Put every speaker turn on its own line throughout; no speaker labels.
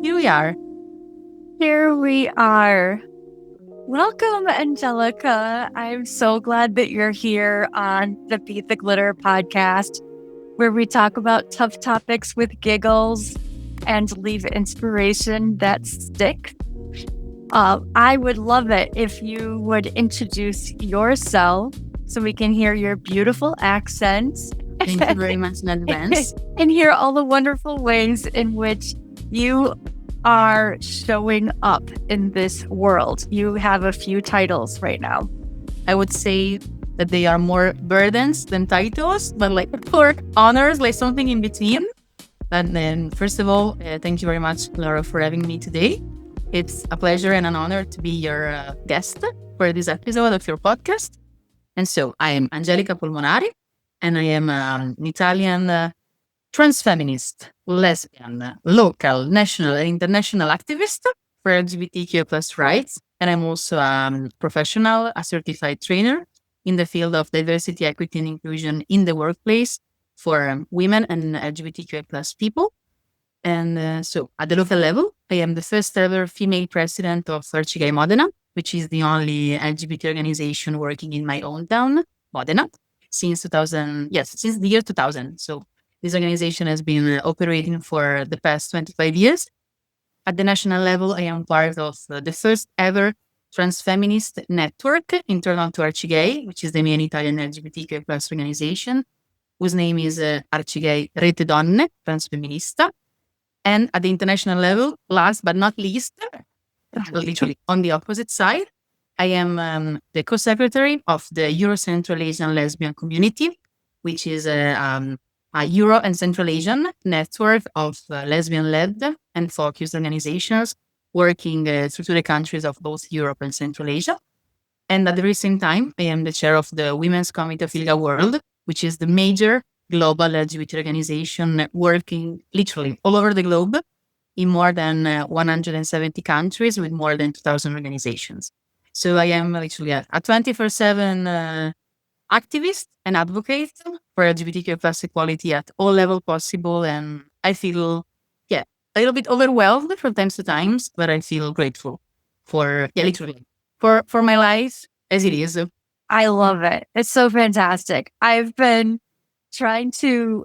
here we are.
Here we are. Welcome, Angelica. I'm so glad that you're here on the Beat the Glitter podcast, where we talk about tough topics with giggles and leave inspiration that sticks. I would love it if you would introduce yourself so we can hear your beautiful accents.
Thank you very much in advance.
And hear all the wonderful ways in which you are showing up in this world. You have a few titles right now.
I would say that they are more burdens than titles, but like for honors, like something in between. And then, first of all, thank you very much, Laura, for having me today. It's a pleasure and an honor to be your guest for this episode of your podcast. And so I am Angelica Polmonari, and I am an Italian trans feminist, lesbian, local, national, and international activist for LGBTQ plus rights. And I'm also a professional, a certified trainer in the field of diversity, equity, and inclusion in the workplace for women and LGBTQ plus people. And so at the local level, I am the first ever female president of ILGA Modena, which is the only LGBT organization working in my own town, Modena, since 2000. Yes, since the year 2000. So this organization has been operating for the past 25 years. At the national level, I am part of the first ever trans feminist network internal to ILGA, which is the main Italian LGBTQ plus organization, whose name is ILGA Rete Donne Transfemminista. And at the international level, last but not least, literally on the opposite side, I am the co-secretary of the Euro Central Asian Lesbian Community, which is a Euro and Central Asian network of lesbian-led and focused organizations working through the countries of both Europe and Central Asia. And at the very same time, I am the chair of the Women's Committee of ILGA World, which is the major global LGBT organization working literally all over the globe in more than 170 countries with more than 2,000 organizations. So I am literally a 24/7 activist and advocate for LGBTQ plus equality at all levels possible. And I feel, a little bit overwhelmed from times to times, but I feel grateful for, literally, for my life as it is.
I love it. It's so fantastic. I've been trying to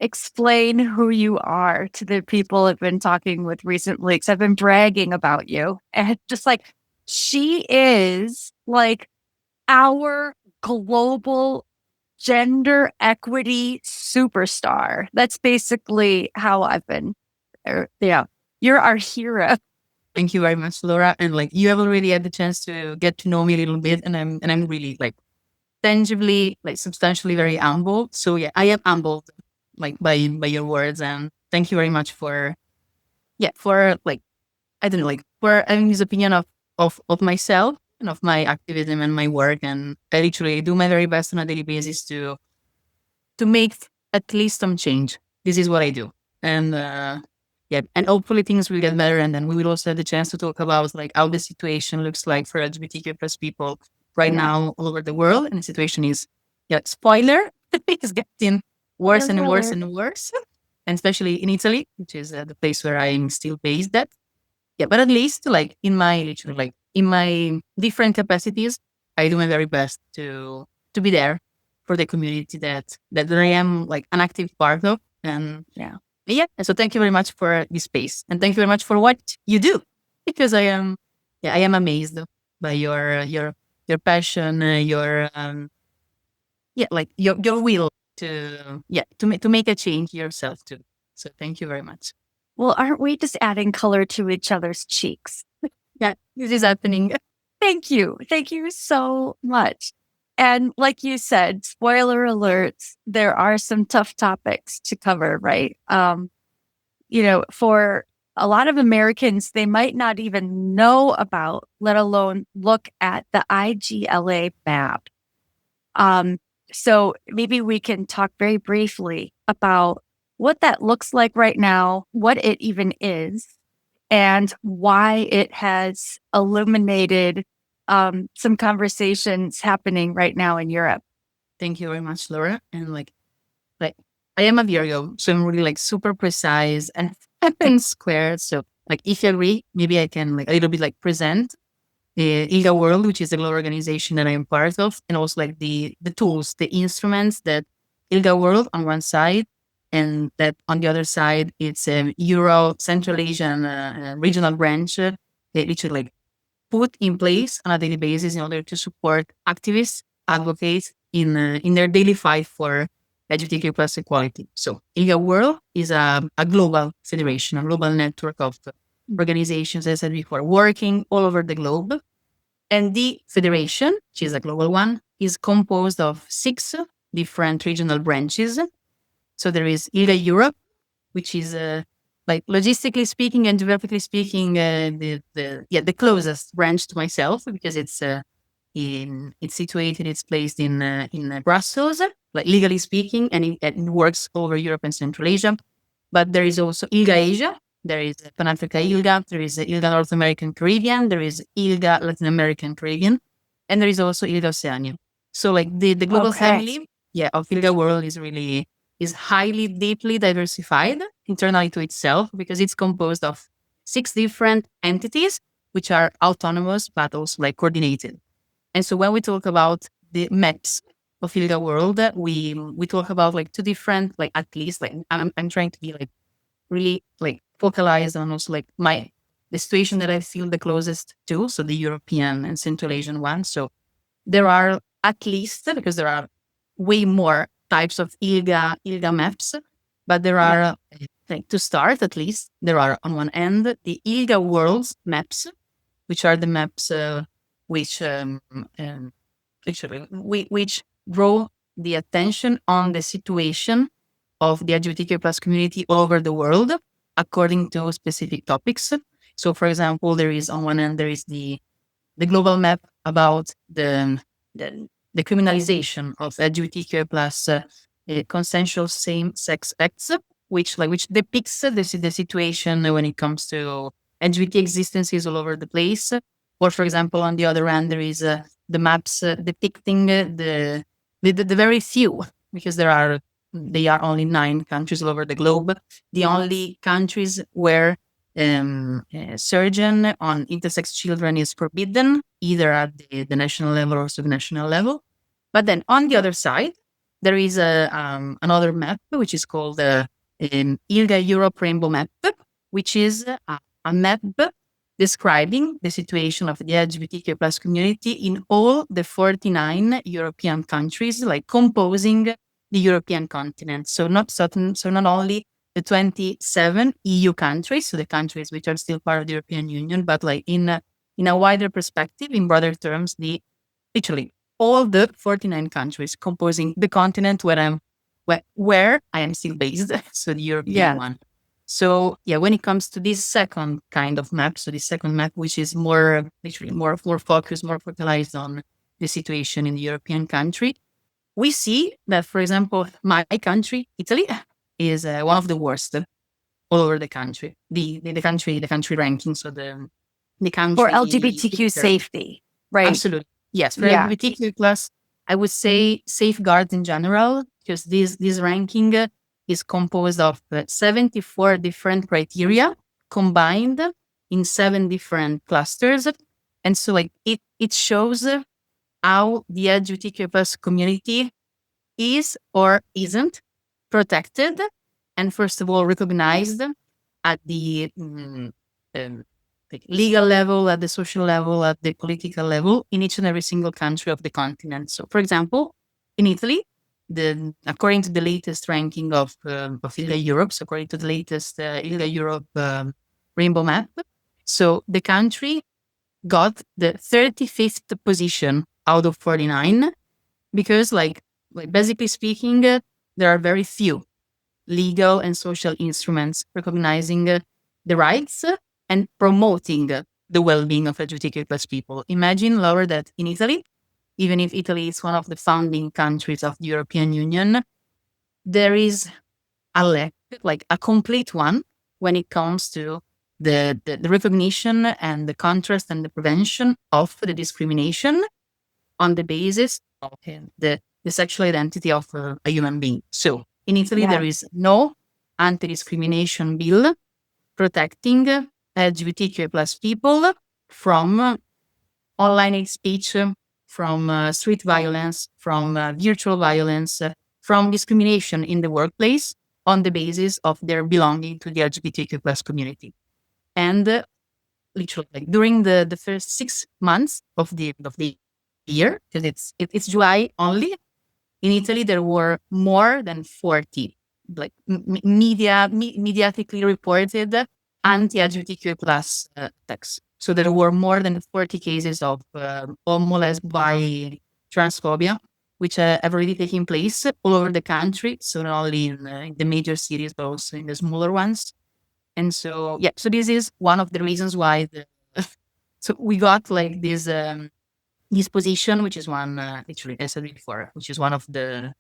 explain who you are to the people I've been talking with recently, because I've been bragging about you. And just like, she is like our global gender equity superstar. That's basically how I've been. You're our hero.
Thank you very much, Laura. And like you have already had the chance to get to know me a little bit, and I'm really like tangibly, like substantially very humble. So yeah, I am humbled like by your words, and thank you very much for like I don't know, like for having this opinion of myself and of my activism and my work. And I literally do my very best on a daily basis to make at least some change. This is what I do. And and hopefully things will get better. And then we will also have the chance to talk about like how the situation looks like for LGBTQ plus people right now all over the world. And the situation is, spoiler, it's getting worse and worse and worse. And especially in Italy, which is the place where I'm still based at. Yeah, but at least like in my literally like in my different capacities, I do my very best to be there for the community that I am like an active part of. And and so thank you very much for this space, and thank you very much for what you do, because I am amazed by your passion, your like your will to make a change yourself too. So thank you very much.
Well, aren't we just adding color to each other's cheeks?
Yeah, this is happening.
Thank you. Thank you so much. And like you said, spoiler alerts, there are some tough topics to cover, right? For a lot of Americans, they might not even know about, let alone look at the IGLA map. So maybe we can talk very briefly about what that looks like right now, what it even is, and why it has illuminated some conversations happening right now in Europe.
Thank you very much, Laura. And like I am a Virgo, so I'm really like super precise and and squared. So like, if you agree, maybe I can like a little bit like present ILGA World, which is the global organization that I am part of, and also like the tools, the instruments that ILGA World on one side, and that on the other side, it's Euro Central Asian regional branch, which is like put in place on a daily basis in order to support activists, advocates in their daily fight for LGBTQ plus equality. So ILGA World is a global federation, a global network of organizations, as I said before, working all over the globe. And the federation, which is a global one, is composed of 6 different regional branches. So there is ILGA Europe, which is like logistically speaking and geographically speaking, the closest branch to myself, because it's situated, it's placed in Brussels, like legally speaking, and it works all over Europe and Central Asia. But there is also ILGA Asia, there is Pan Africa ILGA, there is ILGA North American Caribbean, there is ILGA Latin American Caribbean, and there is also ILGA Oceania. So like the global family, of ILGA World is highly, deeply diversified internally to itself, because it's composed of 6 different entities, which are autonomous, but also like coordinated. And so when we talk about the maps of ILGA World, we talk about like 2 different, like at least, like I'm trying to be like really like focalized on also like the situation that I feel the closest to, so the European and Central Asian one. So there are at least, because there are way more types of ILGA maps, but there are, like, to start at least, there are on one end the ILGA World maps, which are the maps which which draw the attention on the situation of the LGBTQ plus community all over the world according to specific topics. So, for example, there is on one end there is the global map about the criminalization of LGBTQ plus consensual same-sex acts, which depicts the situation when it comes to LGBT existences all over the place. Or, for example, on the other end, there is the maps depicting the very few, because they are only 9 countries all over the globe. The only countries where surgeon on intersex children is forbidden, either at the national level or subnational level. But then on the other side, there is another map, which is called the ILGA Europe Rainbow Map, which is a map describing the situation of the LGBTQ plus community in all the 49 European countries, like composing the European continent. So not only the 27 EU countries, so the countries which are still part of the European Union, but like in a wider perspective, in broader terms, literally all the 49 countries composing the continent where I am still based, so the European one. So when it comes to this second kind of map, so the second map, which is more focused, more focalized on the situation in the European country, we see that, for example, my country, Italy, is one of the worst all over the country. The country ranking, so the country
for LGBTQ safety, right?
Absolutely, yes. For LGBTQ plus, I would say safeguards in general, because this ranking is composed of 74 different criteria combined in 7 different clusters, and so like it shows how the LGBTQ plus community is or isn't protected, and first of all recognized at the legal level, at the social level, at the political level, in each and every single country of the continent. So, for example, in Italy, according to the latest ranking of ILGA Europe, so according to the latest ILGA Europe Rainbow Map, so the country got the 35th position out of 49, because like basically speaking, there are very few legal and social instruments recognizing the rights and promoting the well-being of LGBTQ plus people. Imagine, Laura, that in Italy, even if Italy is one of the founding countries of the European Union, there is a lack, like a complete one, when it comes to the recognition and the contrast and the prevention of the discrimination on the basis of the sexual identity of a human being. So in Italy, there is no anti-discrimination bill protecting LGBTQ plus people from online hate speech, from street violence, from virtual violence, from discrimination in the workplace on the basis of their belonging to the LGBTQ plus community. And literally, like during the first 6 months of the year, because it's July only, in Italy there were more than 40 like mediatically reported anti-LGBTQ plus attacks. So there were more than 40 cases of homo, bi, transphobia, which have already taken place all over the country. So not only in the major cities, but also in the smaller ones. And so, yeah, so this is one of the reasons why so we got like this position, which is one, literally, as I said before, which is one of the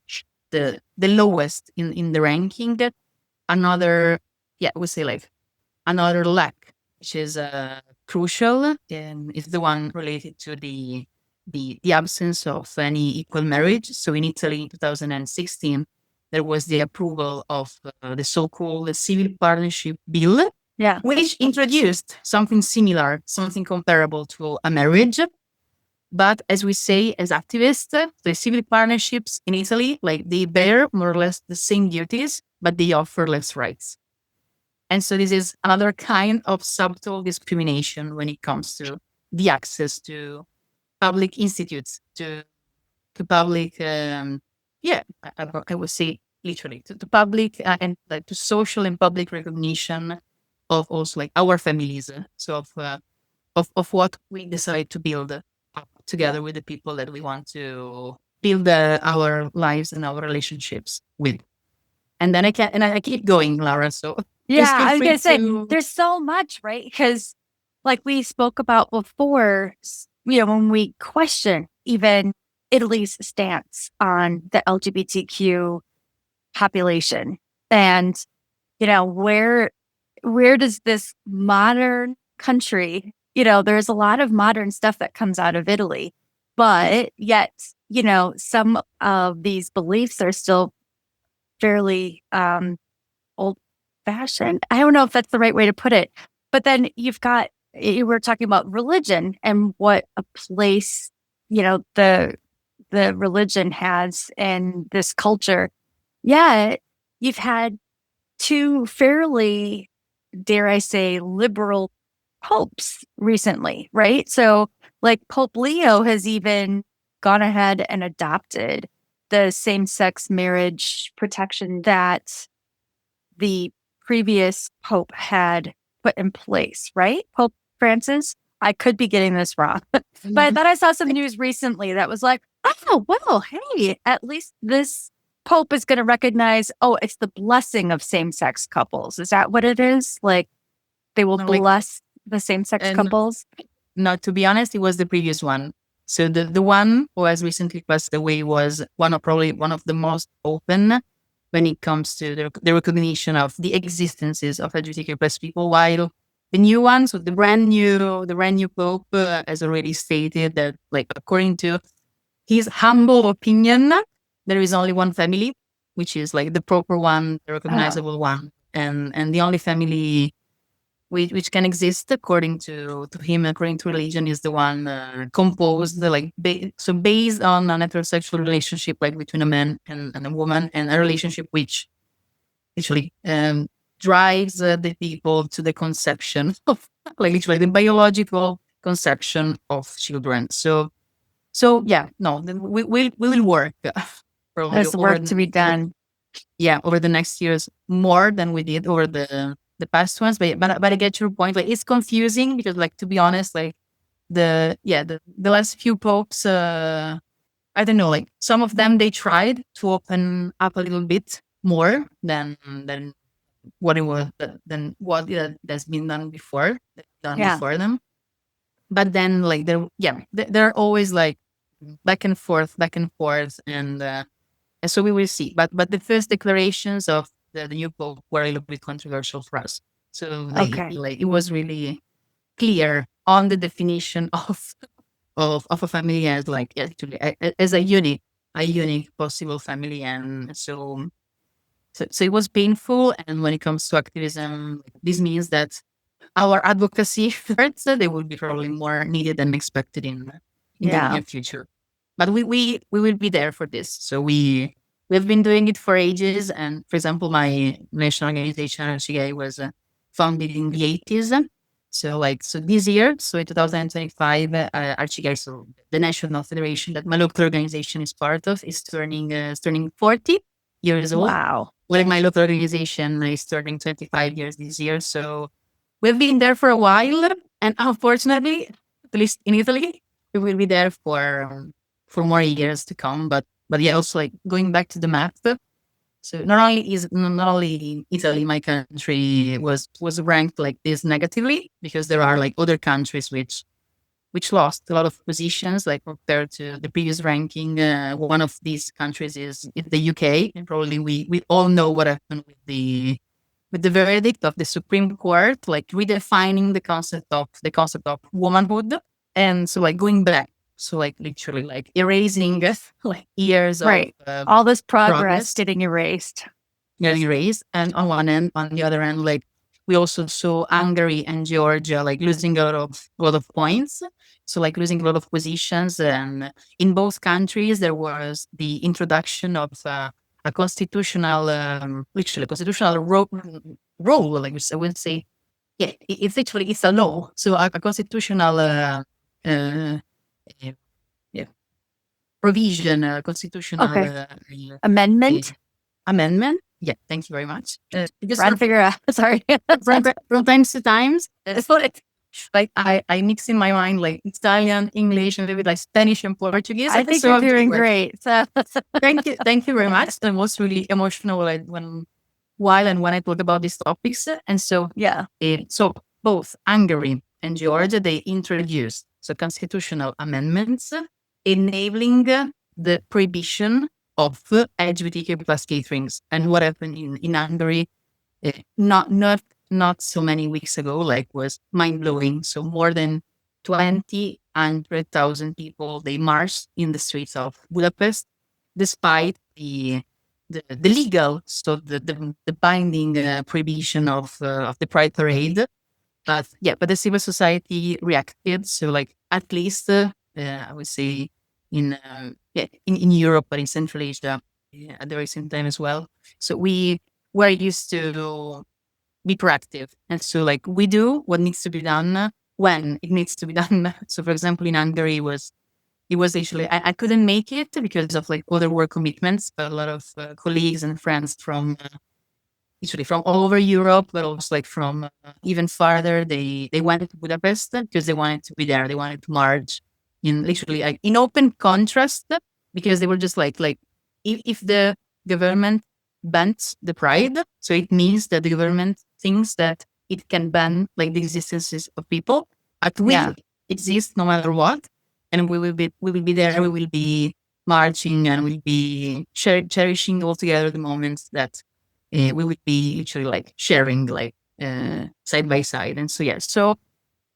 lowest in the ranking. Another, yeah, we say like another lack, which is crucial, is the one related to the absence of any equal marriage. So in Italy, in 2016, there was the approval of the so-called civil partnership bill,
Yeah.
which introduced something similar, something comparable to a marriage. But as we say, as activists, the civil partnerships in Italy, like they bear more or less the same duties, but they offer less rights. And so this is another kind of subtle discrimination when it comes to the access to public institutes, to public, I would say literally to public and like to social and public recognition of also like our families. So of what we decide to build up together with the people that we want to build our lives and our relationships with. And then I keep going, Lara. So
Yeah,
just feel
I was
free
gonna say
to.
there's so much, right? Because like we spoke about before, when we question even Italy's stance on the LGBTQ population, and where does this modern country, there's a lot of modern stuff that comes out of Italy, but yet, some of these beliefs are still fairly old fashioned. I don't know if that's the right way to put it. But then you were talking about religion and what a place, the religion has in this culture. Yeah, you've had two fairly, dare I say, liberal popes recently, right? So, like, Pope Leo has even gone ahead and adopted the same sex marriage protection that the previous pope had put in place, right? Pope Francis. I could be getting this wrong, but I thought I saw some news recently that was like, oh, well, hey, at least this pope is going to recognize, oh, it's the blessing of same sex couples. Is that what it is? Like, they will
No, like,
bless the same sex
and
couples?
no, to be honest, it was the previous one. So the one who has recently passed away was probably one of the most open when it comes to the recognition of the existences of LGBTQ plus people, while the new one, so the brand new Pope has already stated that, like, according to his humble opinion, there is only one family, which is like the proper one, the recognizable one, and the only family which can exist according to him, according to religion, is the one composed like so based on an heterosexual relationship, like between a man and a woman, and a relationship which actually drives the people to the conception of, like, literally the biological conception of children. So yeah, no, then we will work probably
There's work to be done.
over the next years more than we did over the past ones. But I get your point. Like, it's confusing because, like, to be honest, like the last few popes, I don't know, like some of them, they tried to open up a little bit more than what it was than what has been done before
Yeah.
before them. But then, like, they're always like back and forth, and so we will see. But the first declarations of the new pope were a little bit controversial for us. So
Okay.
like it was really clear on the definition of a family as, like, actually as a unique possible family. And so So it was painful. And when it comes to activism, this means that our advocacy efforts, they will be probably more needed than expected in the
Yeah.
near future. But we will be there for this. So we've been doing it for ages. And for example, my national organization, ILGA, was founded in the 80s. So this year, so in 2025, ILGA, so the national federation that my local organization is part of, is turning 40 years old.
Wow.
Like my local organization is turning 25 years this year. So we've been there for a while, and unfortunately, at least in Italy, we will be there for more years to come. But yeah, also like going back to the map. So not only Italy, my country was ranked like this negatively, because there are like other countries which lost a lot of positions, like compared to the previous ranking. One of these countries is the UK, and probably we all know what happened with the verdict of the Supreme Court, like redefining the concept of womanhood. And so like going back, so like literally like erasing like years of
Right. All this progress
progress
getting erased.
getting erased. And on one end, on the other end, like we also saw Hungary and Georgia like losing a lot of points. So like losing a lot of positions. And in both countries, there was the introduction of a constitutional, literally a constitutional role. Like I would say, yeah, it's literally it's a law. So a constitutional, uh, yeah, provision, constitutional
Okay. Amendment.
amendment. Yeah, thank you very much. Because
Trying to figure out. Sorry.
from times to times, it's like I mix in my mind like Italian, English, and a little bit like Spanish and Portuguese.
I think
So
you're
I'm
doing
like,
great. So
thank you very much. I was really emotional when I talk about these topics. And so
yeah.
so both Hungary and Georgia, they introduced so constitutional amendments enabling the prohibition of LGBTQ plus caterings. And what happened in Hungary, not so many weeks ago, like was mind blowing. So more than 100,000 people, they marched in the streets of Budapest, despite the legal, so the binding prohibition of the Pride Parade. But yeah, but the civil society reacted. So like at least I would say in Europe, but in Central Asia at the very same time as well. So we were used to be proactive, and so like we do what needs to be done when it needs to be done. So for example, in Hungary, it was actually I couldn't make it because of like other work commitments, but a lot of colleagues and friends from usually from all over Europe, but also like from even farther. They went to Budapest because they wanted to be there. They wanted to march in literally like in open contrast, because they were just like if the government bans the pride, so it means that the government thinks that it can ban like the existences of people. But we exist no matter what, and we will be there. We will be marching, and we'll be cherishing all together the moments that we would be literally like sharing like side by side. And so yeah, so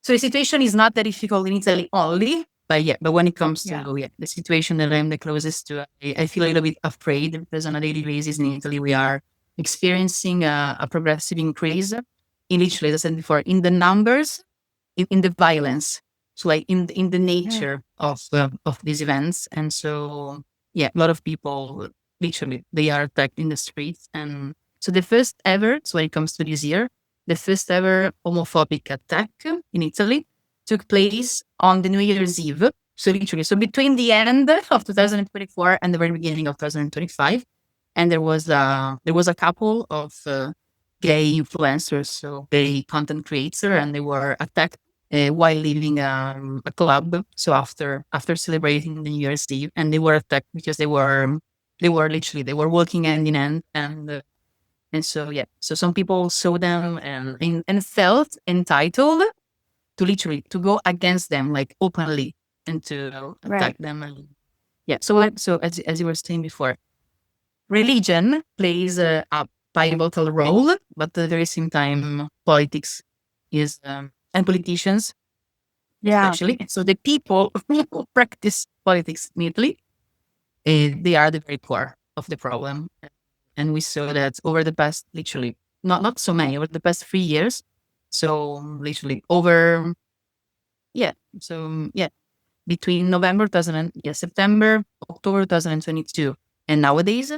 the situation is not that difficult in Italy only, but when it comes to the situation that I'm the closest to, I feel a little bit afraid, because on a daily basis in Italy we are experiencing a progressive increase in literally, as I said before, in the numbers, in the violence, so like in the nature of these events. And so yeah, a lot of people literally they are attacked in the streets. And so the first ever, so when it comes to this year, the first ever homophobic attack in Italy took place on the New Year's Eve. So literally, so between the end of 2024 and the very beginning of 2025, and there was a couple of gay influencers, so gay content creators, and they were attacked while leaving a club. So after celebrating the New Year's Eve, and they were attacked because they were walking hand in hand. And so yeah, so some people saw them and felt entitled to literally to go against them like openly, and to attack them. And yeah, so as you were saying before, religion plays a pivotal role, but at the very same time, politics is and politicians especially. So the people who practice politics in Italy, they are the very core of the problem. And we saw that over the past, literally, not so many, over the past 3 years. So literally over, yeah. So yeah, between September, October 2022, and nowadays.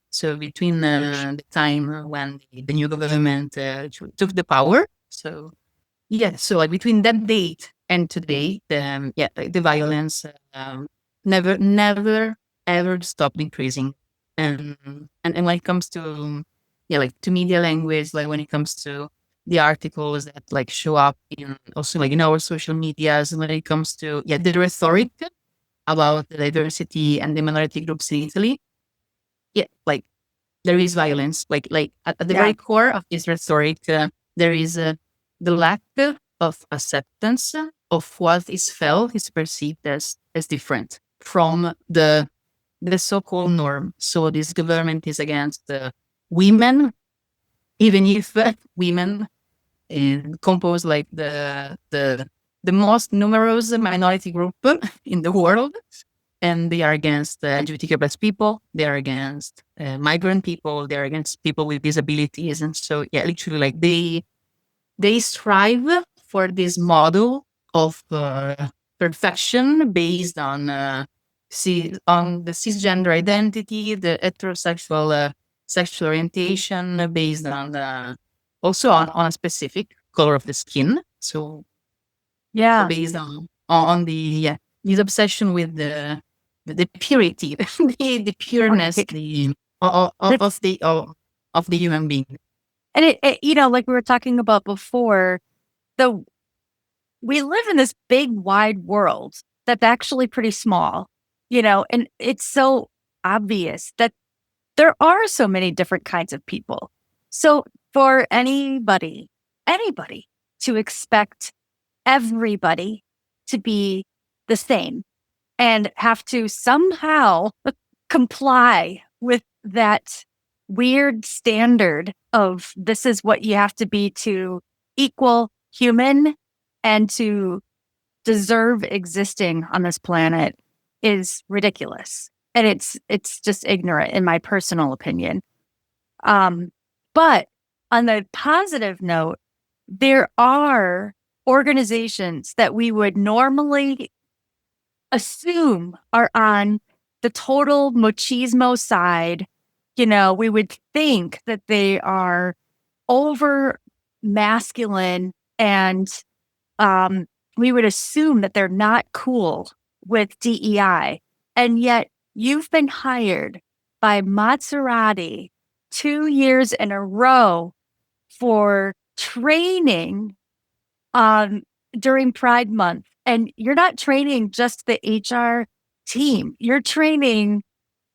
So between the time when the new government took the power. So yeah, so like between that date and today, the violence never ever stopped increasing. And when it comes to like to media language, like when it comes to the articles that like show up in also like in our social medias, and when it comes to the rhetoric about the diversity and the minority groups in Italy, like there is violence. Like at the very core of this rhetoric, there is the lack of acceptance of what is felt is perceived as different from the so-called norm. So this government is against women, even if women compose like the most numerous minority group in the world, and they are against LGBTQ plus people. They are against migrant people. They are against people with disabilities, and so literally like they strive for this model of perfection based on on the cisgender identity, the heterosexual sexual orientation, based on also on a specific color of the skin. So based on this obsession with the purity, the pureness, of the human being.
And it like we were talking about before, we live in this big, wide world that's actually pretty small, and it's so obvious that there are so many different kinds of people. So for anybody to expect everybody to be the same and have to somehow comply with that weird standard of this is what you have to be to equal human and to deserve existing on this planet is ridiculous. And it's just ignorant in my personal opinion. But on the positive note, there are organizations that we would normally assume are on the total machismo side. We would think that they are over masculine and we would assume that they're not cool with DEI. And yet you've been hired by Maserati 2 years in a row for training during Pride Month. And you're not training just the HR team. You're training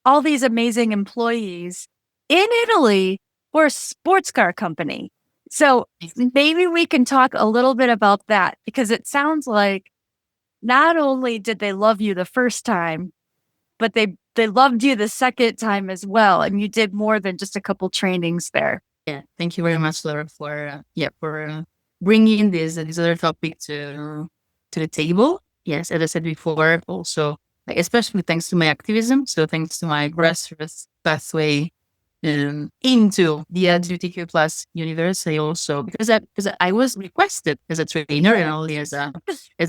all these amazing employees in Italy for a sports car company. So maybe we can talk a little bit about that, because it sounds like not only did they love you the first time, but they loved you the second time as well. And you did more than just a couple trainings there.
Yeah. Thank you very much, Laura, for bringing this other topic to the table. Yes, as I said before, also especially thanks to my activism. So thanks to my grassroots pathway into the LGBTQ plus universe. I also because I was requested as a trainer and only as a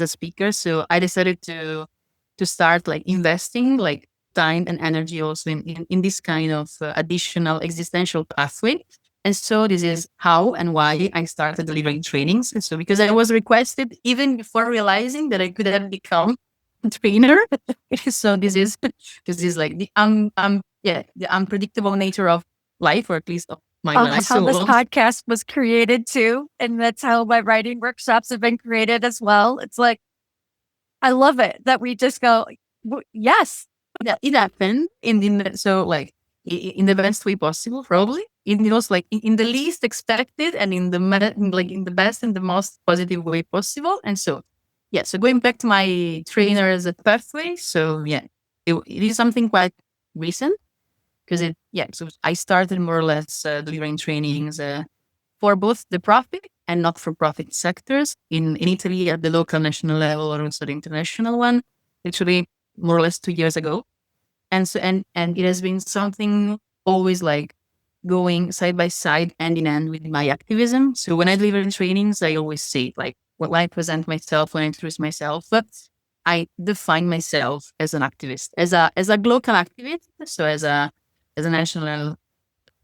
speaker. So I decided to start like investing like time and energy also in this kind of additional existential pathway. And so this is how and why I started delivering trainings. And so because I was requested even before realizing that I could have become a trainer. So this is like the unpredictable nature of life, or at least of my life.
That's how this podcast was created too. And that's how my writing workshops have been created as well. It's like, I love it that we just go, yes.
Yeah, it happened in the best way possible, probably. In the most in the least expected and in the best and the most positive way possible. And so so going back to my trainers at pathway, so it is something quite recent, because so I started more or less delivering trainings for both the profit and not for profit sectors in Italy at the local, national level, or also the international one, literally more or less 2 years ago. And so and it has been something always like going side by side, hand in hand with my activism. So when I deliver trainings, I always say, like, when I present myself, when I introduce myself, I define myself as an activist, as a local activist, so as a national,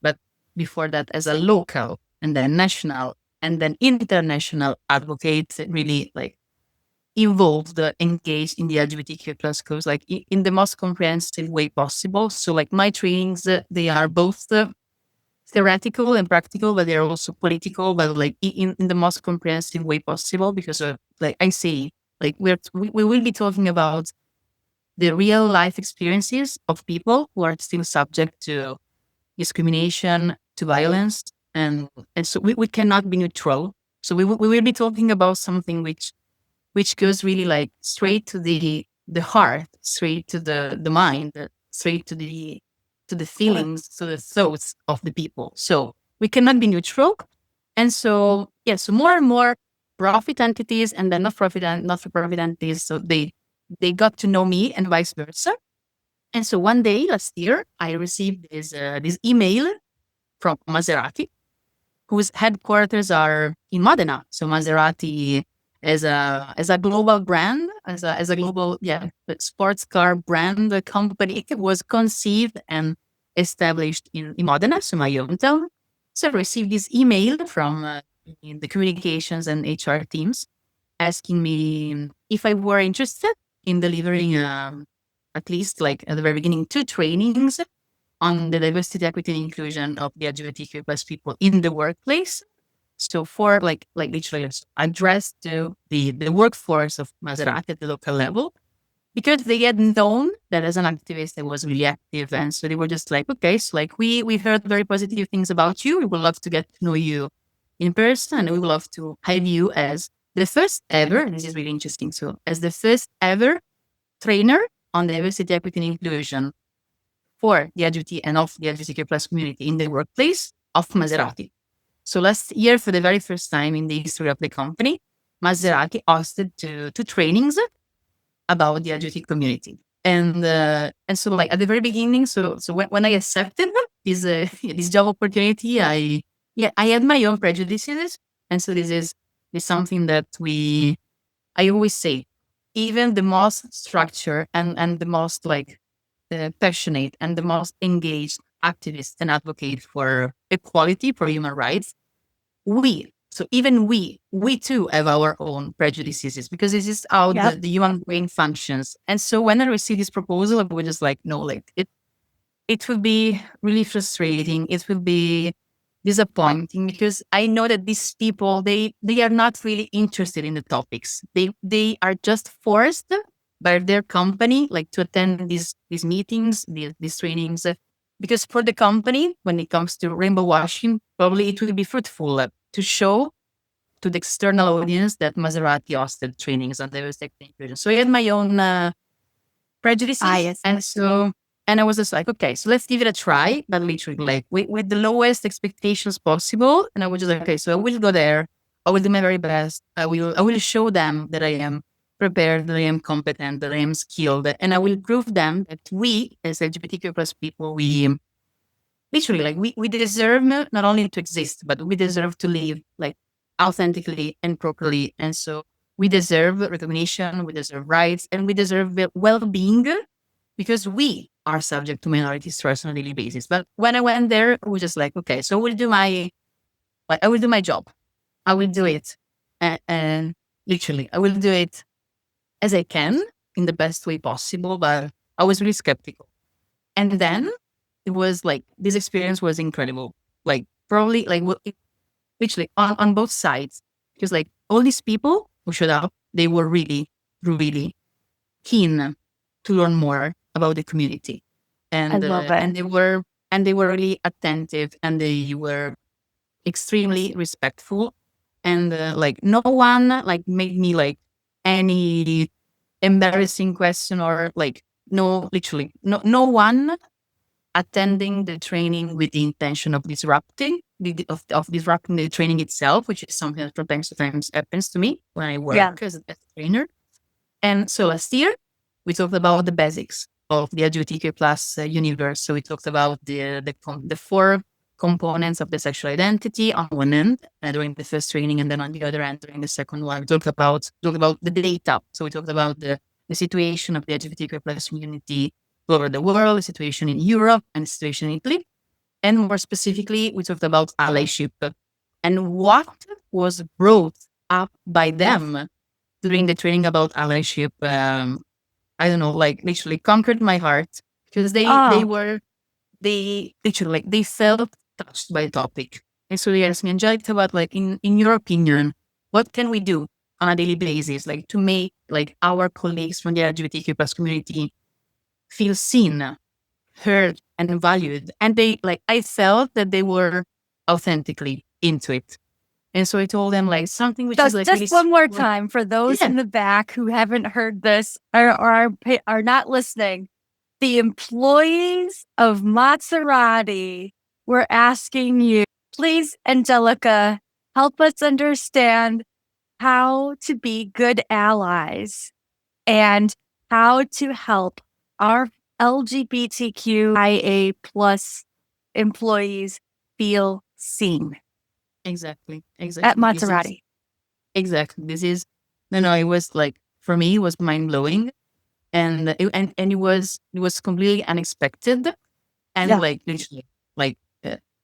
but before that as a local, and then national, and then international advocate, really like involved, engaged in the LGBTQ plus cause, like in the most comprehensive way possible. So like my trainings, they are both theoretical and practical, but they're also political, but like in the most comprehensive way possible, because like I say, like we will be talking about the real life experiences of people who are still subject to discrimination, to violence, and so we cannot be neutral. So we will be talking about something which goes really like straight to the heart, straight to the mind, straight to the feelings, to the thoughts of the people. So we cannot be neutral. And so yeah, so more and more profit entities and then not for profit entities. So they got to know me and vice versa. And so one day last year, I received this email from Maserati, whose headquarters are in Modena. So Maserati, as a global brand, as a global sports car brand company, it was conceived and established in Modena, so my hometown. So I received this email from in the communications and HR teams asking me if I were interested in delivering at least like at the very beginning 2 trainings on the diversity, equity, and inclusion of the LGBTQ plus people in the workplace. So for like literally addressed to the workforce of Maserati at the local level, because they had known that as an activist I was really active, and so they were just like, okay, so like we heard very positive things about you. We would love to get to know you in person, and we would love to have you as the first ever. And this is really interesting. So as the first ever trainer on diversity, equity, and inclusion for the LGBT and of the LGBTQ plus community in the workplace of Maserati. So last year, for the very first time in the history of the company, Maserati hosted two trainings about the LGBT community. And so like at the very beginning, so when I accepted this job opportunity, I had my own prejudices. And so this is something that I always say, even the most structured and the most like passionate and the most engaged activists and advocate for equality, for human rights, we too have our own prejudices, because this is how the human brain functions. And so when I received this proposal, I was just like, no, like it will be really frustrating. It will be disappointing, because I know that these people, they are not really interested in the topics. They are just forced by their company, like to attend these meetings, these trainings, because for the company, when it comes to rainbow washing, probably it will be fruitful to show to the external audience that Maserati hosted trainings on diversity and inclusion. So I had my own prejudices, and I was just like, okay, so let's give it a try, but literally like with the lowest expectations possible. And I was just like, okay, so I will go there. I will do my very best. I will show them that I am prepared, that I am competent, that I am skilled, and I will prove them that we as LGBTQ plus people, we literally like we deserve not only to exist, but we deserve to live like authentically and properly. And so we deserve recognition, we deserve rights, and we deserve well-being, because we are subject to minority stress on a daily basis. But when I went there, I was just like, okay, so I will do my job. I will do it. And literally, I will do it as I can in the best way possible. But I was really skeptical. And then it was like, this experience was incredible. Like probably like literally on both sides. Because like all these people who showed up, they were really, really keen to learn more about the community. And
I love it.
and they were really attentive, and they were extremely respectful. And like no one like made me like any embarrassing question, or like literally no one attending the training with the intention of disrupting of disrupting the training itself, which is something that from time to time happens to me when I work as a trainer. And so last year we talked about the basics of the LGBTQ plus universe. So we talked about the components of the sexual identity on one end during the first training, and then on the other end during the second one, we talked about the data. So we talked about the situation of the LGBTQ plus community all over the world, the situation in Europe, and the situation in Italy. And more specifically, we talked about allyship and what was brought up by them during the training about allyship. I don't know, like literally conquered my heart because they literally like they felt touched by the topic. And so they asked me, Angelica, about like in your opinion, what can we do on a daily basis, like to make like our colleagues from the LGBTQ plus community feel seen, heard, and valued? And they like I felt that they were authentically into it. And so I told them like something which is like
just
really
one more time for those
Yeah.
in the back who haven't heard this or are not listening. The employees of Maserati were asking you, please, Angelica, help us understand how to be good allies and how to help our LGBTQIA plus employees feel seen
Exactly.
at Maserati.
Exactly. This is no. It was like for me, it was mind blowing, and it was completely unexpected, and
Yeah.
like literally, like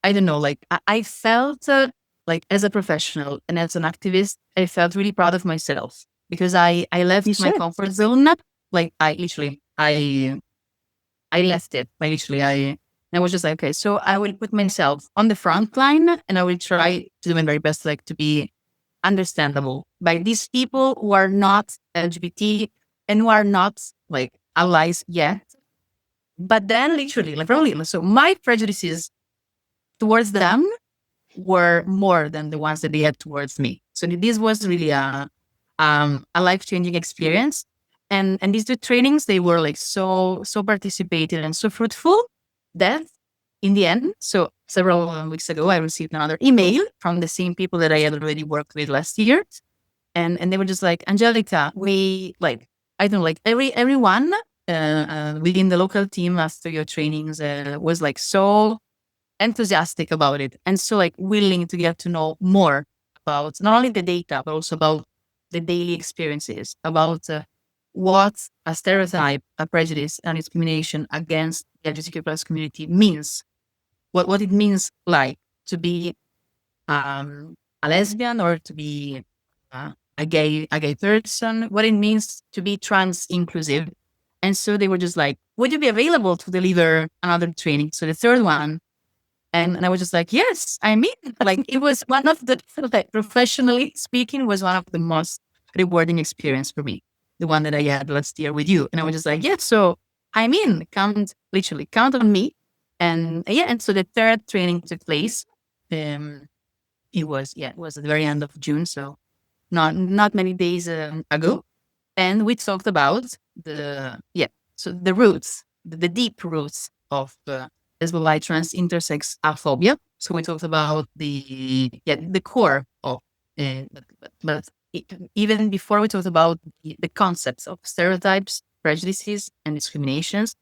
I don't know, like I felt like as a professional and as an activist, I felt really proud of myself because I left my comfort zone. Like I left it. Like literally, I was just like, okay, so I will put myself on the front line, and I will try to do my very best, like to be understandable by these people who are not LGBT and who are not like allies yet. But then literally, like probably, so my prejudices towards them were more than the ones that they had towards me. So this was really a life-changing experience. And these two trainings, they were like so participated and so fruitful that in the end, so several weeks ago, I received another email from the same people that I had already worked with last year. And they were just like, Angelica, we like, I don't know, like everyone within the local team after your trainings was like so enthusiastic about it and so like willing to get to know more about not only the data, but also about the daily experiences, about what a stereotype, a prejudice, and discrimination against the LGBTQ plus community means, what it means like to be a lesbian or to be a gay person, what it means to be trans inclusive. And so they were just like, would you be available to deliver another training? So the third one. And I was just like, yes, I mean, like it was one of the, like, professionally speaking, was one of the most rewarding experience for me. The one that I had last year with you. And I was just like, yes, so I'm in, literally count on me. And yeah, and so the third training took place. It was at the very end of June. So not many days ago. And we talked about so the roots, the deep roots of lesbo trans intersex aphobia. So we talked about the core of, but even before we talked about the concepts of stereotypes, prejudices, and discriminations.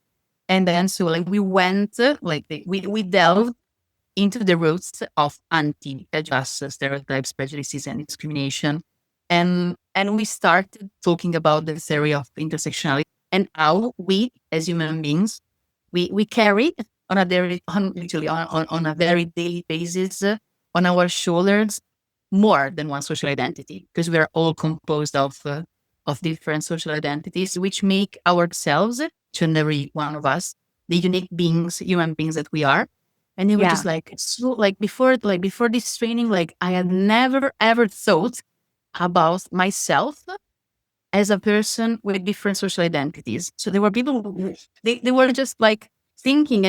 And then so like we went we delved into the roots of anti-just stereotypes, prejudices, and discrimination. And we started talking about the theory of intersectionality and how we, as human beings, we carry on a very daily basis on our shoulders more than one social identity, because we are all composed of different social identities, which make ourselves, each and every one of us, the unique human beings that we are. And they were just like, so like before this training, like I had never ever thought about myself as a person with different social identities. So there were people who they were just like thinking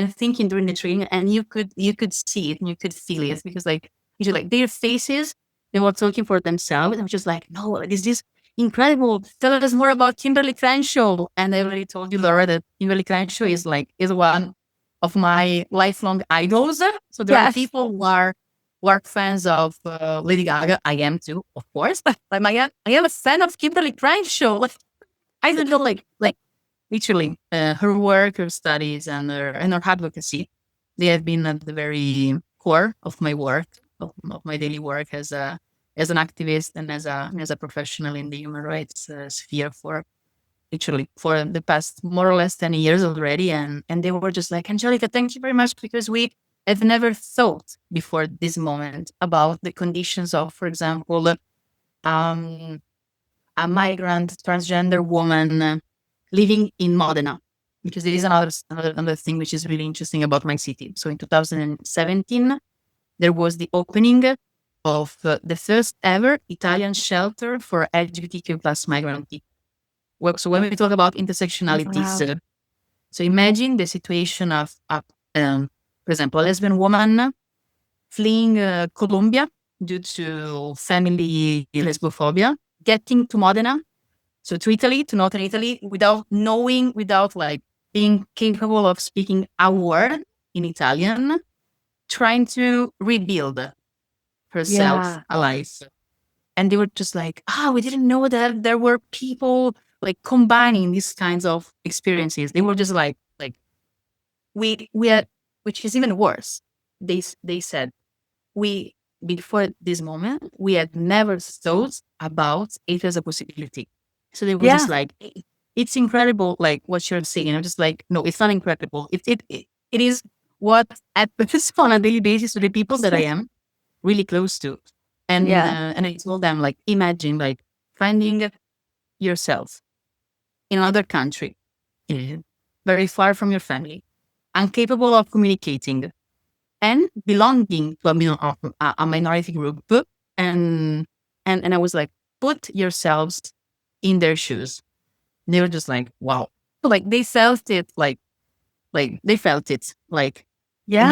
during the training, and you could see it and you could feel it, because like usually like their faces, they were talking for themselves. And I was just like, no, this is incredible. Tell us more about Kimberly Crenshaw. And I already told you, Laura, that Kimberly Crenshaw is one of my lifelong idols. So there are people who are fans of Lady Gaga. I am too, of course. But I am a fan of Kimberly Crenshaw. Like, I don't know, like literally, her work, her studies, and her advocacy, they have been at the very core of my work, of my daily work as an activist and as a professional in the human rights sphere for literally for the past more or less 10 years already. And they were just like, Angelica, thank you very much, because we have never thought before this moment about the conditions of, for example, um, a migrant transgender woman living in Modena, because there is another thing which is really interesting about my city. So in 2017, there was the opening of the first ever Italian shelter for LGBTQ plus migrant people. Well, so when we talk about intersectionalities,
Wow.
so imagine the situation of, for example, a lesbian woman fleeing Colombia due to family lesbophobia, getting to Modena, so to Italy, to northern Italy, without knowing, without like being capable of speaking a word in Italian, trying to rebuild herself
Yeah.
alive. And they were just like, we didn't know that there were people like combining these kinds of experiences. They were just like we had, which is even worse. They said, we, before this moment, we had never thought about it as a possibility. So they were just
Yeah.
like, it's incredible, like what you're saying. I'm just like, no, it's not incredible. It is what happens on a daily basis to the people that I am really close to.
Yeah.
And I told them, like, imagine like finding yourself in another country, very far from your family, incapable of communicating, and belonging to a minority group. And and I was like, put yourselves in their shoes. They were just like, wow. Like they felt it, like they felt it, like
Yeah.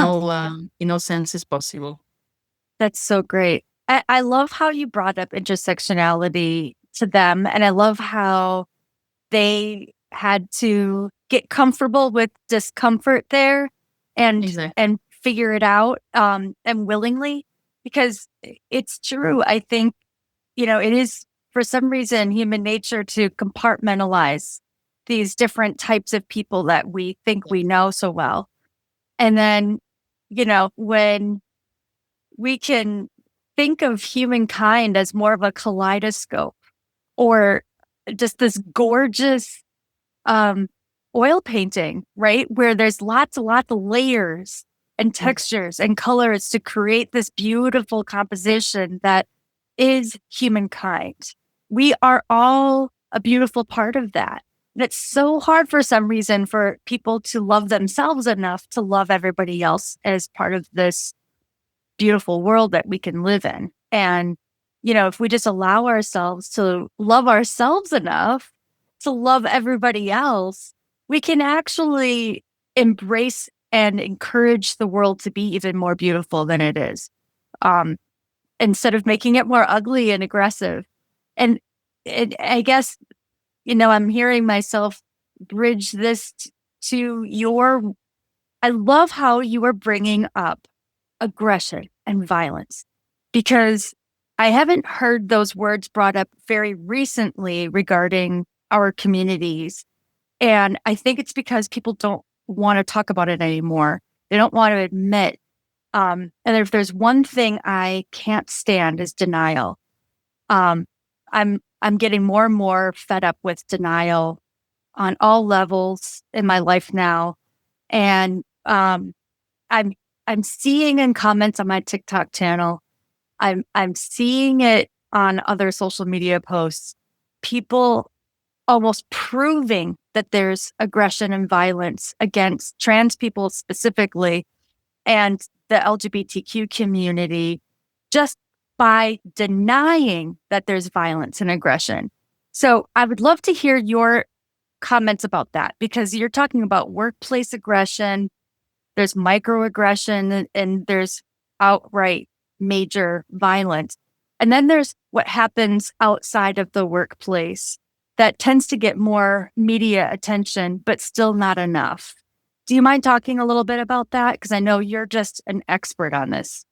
in all senses possible.
That's so great. I love how you brought up intersectionality to them. And I love how they had to get comfortable with discomfort there
Exactly.
and figure it out and willingly, because it's true. I think, it is for some reason human nature to compartmentalize these different types of people that we think we know so well. And then, when we can think of humankind as more of a kaleidoscope or just this gorgeous um, oil painting, right? Where there's lots and lots of layers and textures and colors to create this beautiful composition that is humankind. We are all a beautiful part of that. And it's so hard for some reason for people to love themselves enough to love everybody else as part of this beautiful world that we can live in. And, if we just allow ourselves to love ourselves enough to love everybody else, we can actually embrace and encourage the world to be even more beautiful than it is, um, instead of making it more ugly and aggressive. And I guess, I'm hearing myself bridge this to I love how you are bringing up aggression and violence, because I haven't heard those words brought up very recently regarding our communities. And I think it's because people don't want to talk about it anymore. They don't want to admit. And if there's one thing I can't stand is denial. Um, I'm getting more and more fed up with denial on all levels in my life now. And I'm I'm seeing in comments on my TikTok channel, I'm seeing it on other social media posts, people almost proving that there's aggression and violence against trans people specifically and the LGBTQ community just by denying that there's violence and aggression. So I would love to hear your comments about that, because you're talking about workplace aggression, there's microaggression, and there's outright major violence. And then there's what happens outside of the workplace that tends to get more media attention, but still not enough. Do you mind talking a little bit about that? Because I know you're just an expert on this.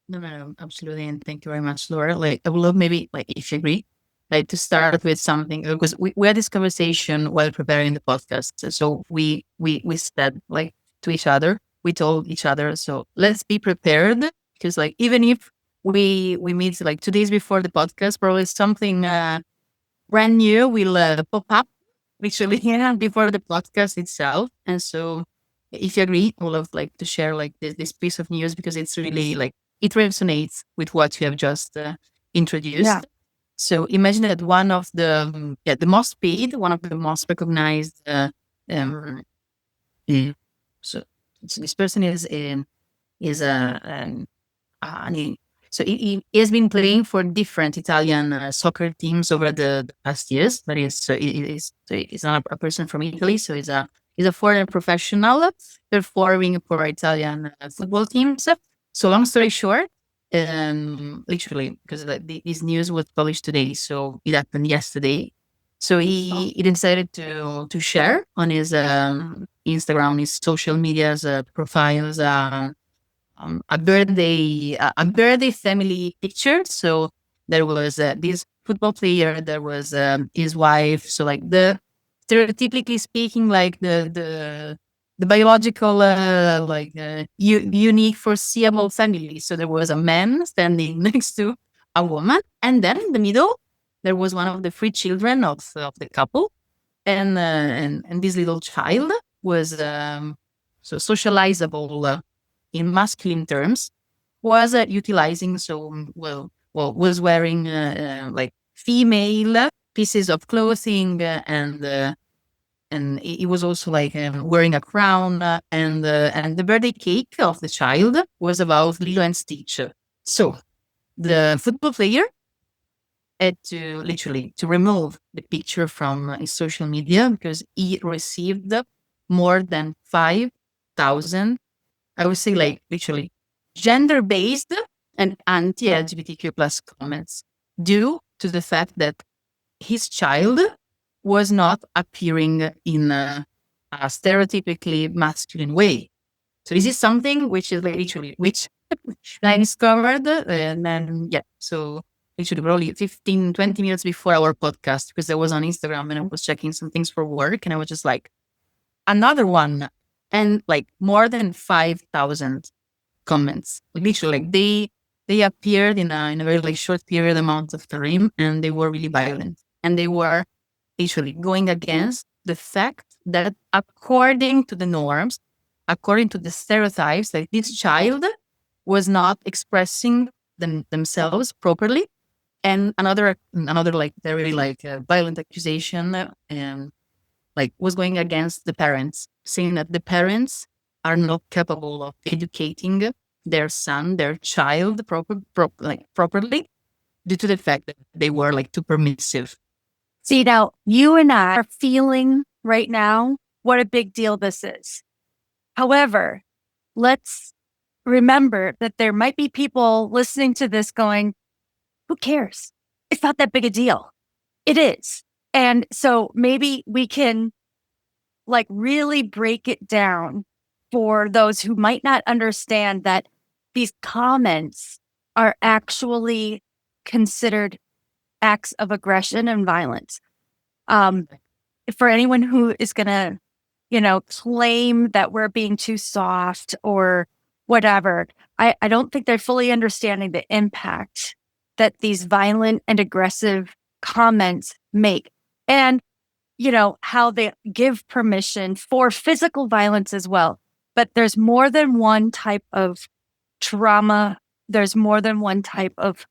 No, no, no, absolutely. And thank you very much, Laura. Like, I would love maybe, like, if you agree, like to start with something, because we had this conversation while preparing the podcast. So we said like to each other, we told each other, so let's be prepared, because like even if we meet like 2 days before the podcast, probably something brand new will pop up literally before the podcast itself. And so if you agree, I would love like to share like this piece of news, because it's really like it resonates with what you have just introduced.
Yeah.
So imagine that one of the most paid, one of the most recognized um, so, so this person is so he has been playing for different Italian soccer teams over the past years. But he's not a person from Italy, so he's a foreign professional performing for Italian football teams. So long story short, literally, because this news was published today, so it happened yesterday. So he decided to share on his Instagram, his social medias profiles, a birthday family picture. So there was this football player, there was his wife. So like the stereotypically speaking, like the biological unique foreseeable family. So there was a man standing next to a woman, and then in the middle there was one of the three children of the couple, and this little child was so socializable in masculine terms, was utilizing, so was wearing like female pieces of clothing, and he was also like wearing a crown, and the birthday cake of the child was about Lilo and Stitch. So the football player had to literally to remove the picture from his social media, because he received more than 5,000, I would say, like literally gender-based and anti-LGBTQ plus comments, due to the fact that his child was not appearing in a stereotypically masculine way. So this is something which is like literally, which I discovered, and then, so literally probably 15, 20 minutes before our podcast, because I was on Instagram and I was checking some things for work, and I was just like, another one. And like more than 5,000 comments. Literally, like they appeared in a very like short period amount of time, and they were really violent. And they were literally going against the fact that according to the norms, according to the stereotypes, that this child was not expressing themselves properly. And another like very like violent accusation, like was going against the parents, saying that the parents are not capable of educating their son, their child properly, due to the fact that they were like too permissive.
See, now you and I are feeling right now what a big deal this is. However, let's remember that there might be people listening to this going, who cares? It's not that big a deal. It is. And so maybe we can like really break it down for those who might not understand that these comments are actually considered acts of aggression and violence. For anyone who is going to, claim that we're being too soft or whatever, I don't think they're fully understanding the impact that these violent and aggressive comments make. And, how they give permission for physical violence as well. But there's more than one type of trauma. There's more than one type of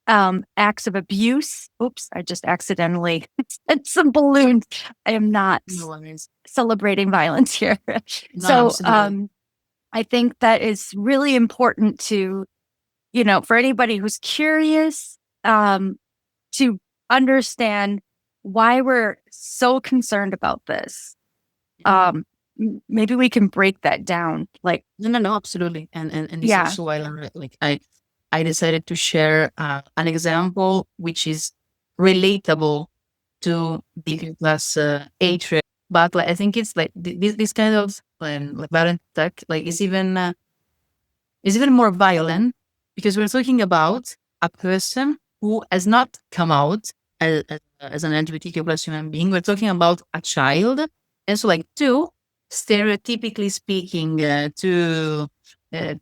acts of abuse. Oops, I just accidentally sent some balloons. I am not celebrating violence here.
No,
so I think that is really important to, for anybody who's curious, to understand why we're so concerned about this. Maybe we can break that down. Like,
no, absolutely. And this is also why like I decided to share an example which is relatable to the plus hatred, but like, I think it's like this kind of like violent attack like is even more violent, because we're talking about a person who has not come out as an LGBTQ plus human being. We're talking about a child, and so like two stereotypically speaking, to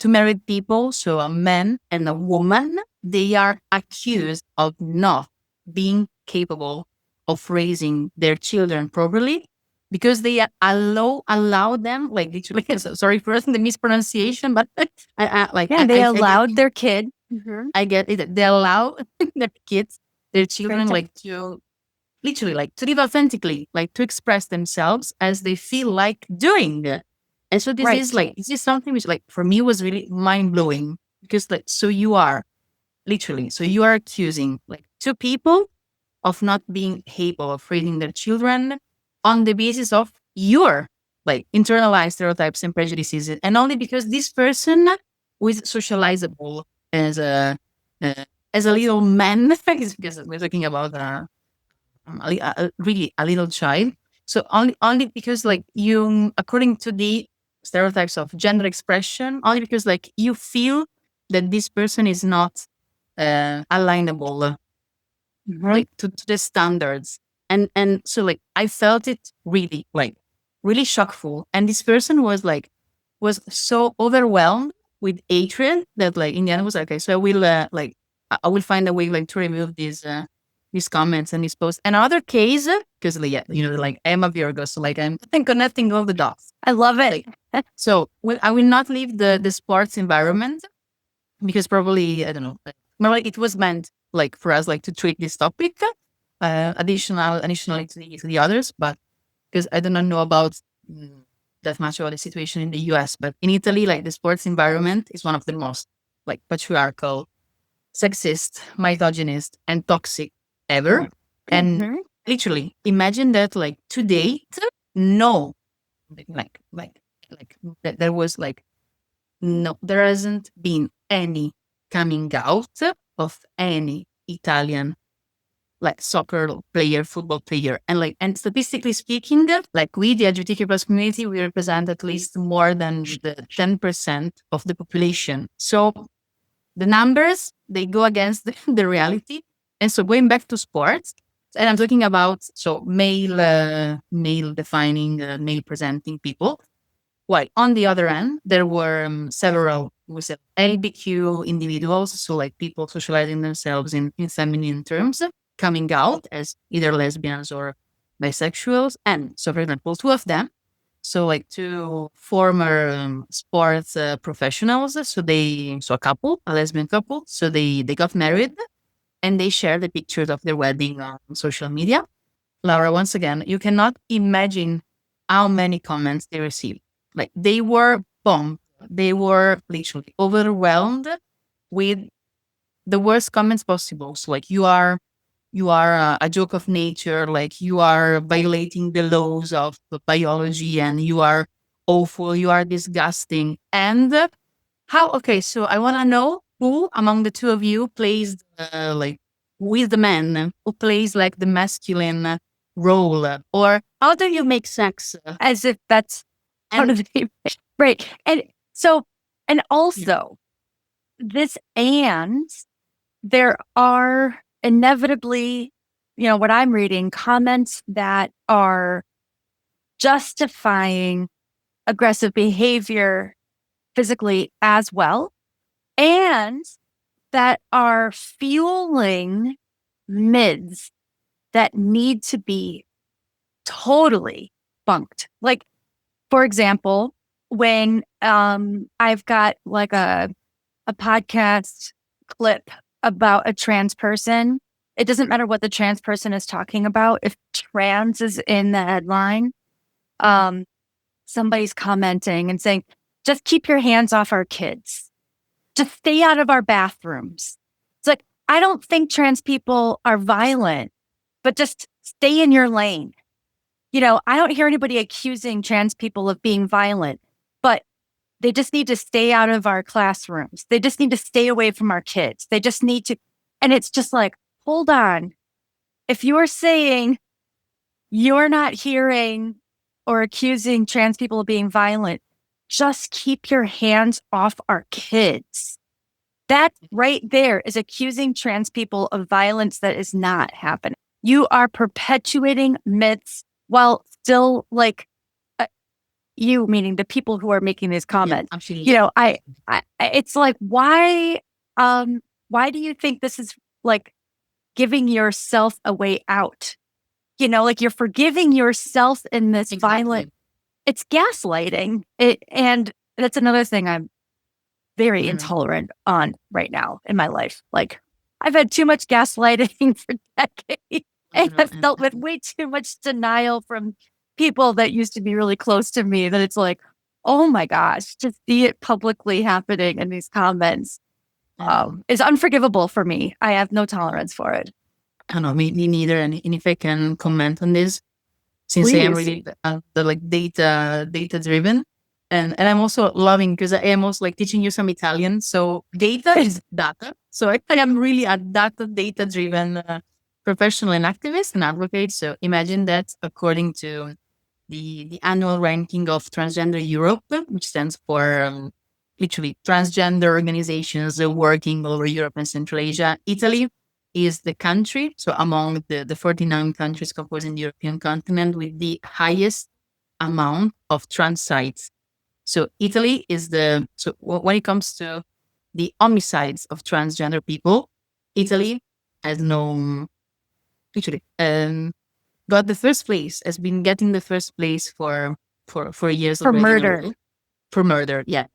married people, so a man and a woman, they are accused of not being capable of raising their children properly because they allow them, like literally, sorry for the mispronunciation, but
They
I get
allowed their kid. Mm-hmm.
I get it. They allow their kids, their children,
Great.
like to literally like to live authentically, like to express themselves as they feel like doing. And so this is something which like for me was really mind blowing because like so you are literally so you are accusing like two people of not being able of raising their children on the basis of your like internalized stereotypes and prejudices, and only because this person was socializable as a uh, as a little man because we're talking about really a little child. So only because like you, according to the stereotypes of gender expression, only because like you feel that this person is not alignable like to the standards, and so like I felt it really shockful, and this person was so overwhelmed with hatred that like in the end was like, okay, so I will I will find a way like to remove these comments and these posts. Another case, because like, yeah, you know, like I'm a Virgo, so like I'm connecting all the dots.
I love it.
So I will not leave the sports environment because probably I don't know, more like it was meant like for us like to treat this topic additionally to the others, but because I do not know about that much about the situation in the US, but in Italy, like the sports environment is one of the most like patriarchal, sexist, misogynist, and toxic ever. And literally, imagine that like to date, no, like that there was like no, there hasn't been any coming out of any Italian like soccer player, football player. And statistically speaking, like we, the LGBTQ plus community, we represent at least more than the 10% of the population. So the numbers, they go against the reality. And so going back to sports, and I'm talking about so male defining, male presenting people. While on the other end, there were several we said LGBTQ individuals, so like people socializing themselves in feminine terms, coming out as either lesbians or bisexuals. And so, for example, two of them, so like two former sports professionals, so a couple, a lesbian couple, so they got married and they shared the pictures of their wedding on social media. Laura, once again, you cannot imagine how many comments they received. Like they were bombed. They were literally overwhelmed with the worst comments possible. So like you are a joke of nature. Like you are violating the laws of biology, and you are awful. You are disgusting. And how? Okay, so I want to know who among the two of you plays like who is the man who plays like the masculine role, or how do you make sex?
As if that's part of the right. And so, and also this, and there are inevitably, what I'm reading, comments that are justifying aggressive behavior physically as well, and that are fueling myths that need to be totally bunked. Like, for example, when I've got like a podcast clip about a trans person, it doesn't matter what the trans person is talking about. If trans is in the headline, somebody's commenting and saying, just keep your hands off our kids. Just stay out of our bathrooms. It's like, I don't think trans people are violent, but just stay in your lane. I don't hear anybody accusing trans people of being violent, but they just need to stay out of our classrooms. They just need to stay away from our kids. They just need to. And it's just like, hold on. If you're saying you're not hearing or accusing trans people of being violent, just keep your hands off our kids. That right there is accusing trans people of violence that is not happening. You are perpetuating myths while still like, you meaning the people who are making these comments.
Absolutely.
It's like, why do you think this is like giving yourself a way out? Like you're forgiving yourself in this violent, it's gaslighting. And that's another thing I'm very intolerant on right now in my life. Like I've had too much gaslighting for decades, and I've dealt with way too much denial from people that used to be really close to me, that it's like, oh my gosh, to see it publicly happening in these comments is unforgivable for me. I have no tolerance for it.
I don't know, me neither. And if I can comment on this, since I am really the like data driven, and I'm also loving, because I am also like teaching you some Italian. So data is data. So I am really a data driven professional and activist and advocate. So imagine that according to the annual ranking of Transgender Europe, which stands for literally transgender organizations working all over Europe and Central Asia, Italy is the country, so among the 49 countries composing the European continent, with the highest amount of trans sites. So Italy is so when it comes to the homicides of transgender people, Italy has literally got the first place, has been getting the first place for years
for
already.
Murder.
For murder, yeah.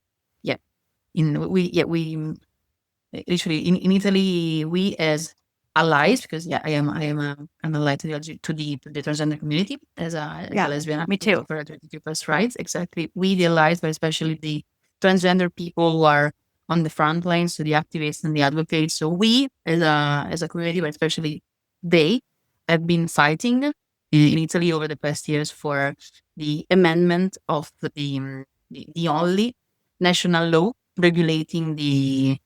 We literally in Italy, we as allies, because I'm an ally to the transgender community as a lesbian.
Me too.
For LGBTQ+ rights, exactly. We the allies, but especially the transgender people who are on the front lines, so the activists and the advocates. So we as a community, but especially they, have been fighting in Italy over the past years for the amendment of the only national law regulating the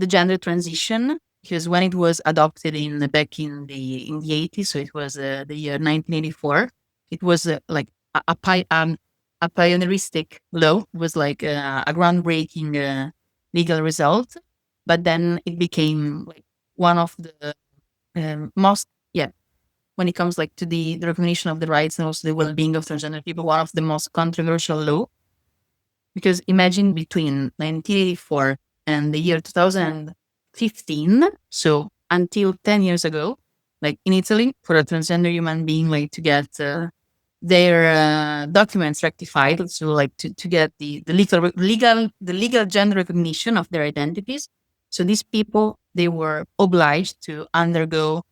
gender transition, because when it was adopted back in the 80s, so it was the year 1984, it was like a pioneeristic law. It was like a groundbreaking legal result, but then it became like one of the most, when it comes like to the recognition of the rights and also the well-being of transgender people, one of the most controversial law. Because imagine between 1984 and the year 2015, so until 10 years ago, like in Italy, for a transgender human being, like to get their documents rectified, so like to get the legal gender recognition of their identities. So these people, they were obliged to undergo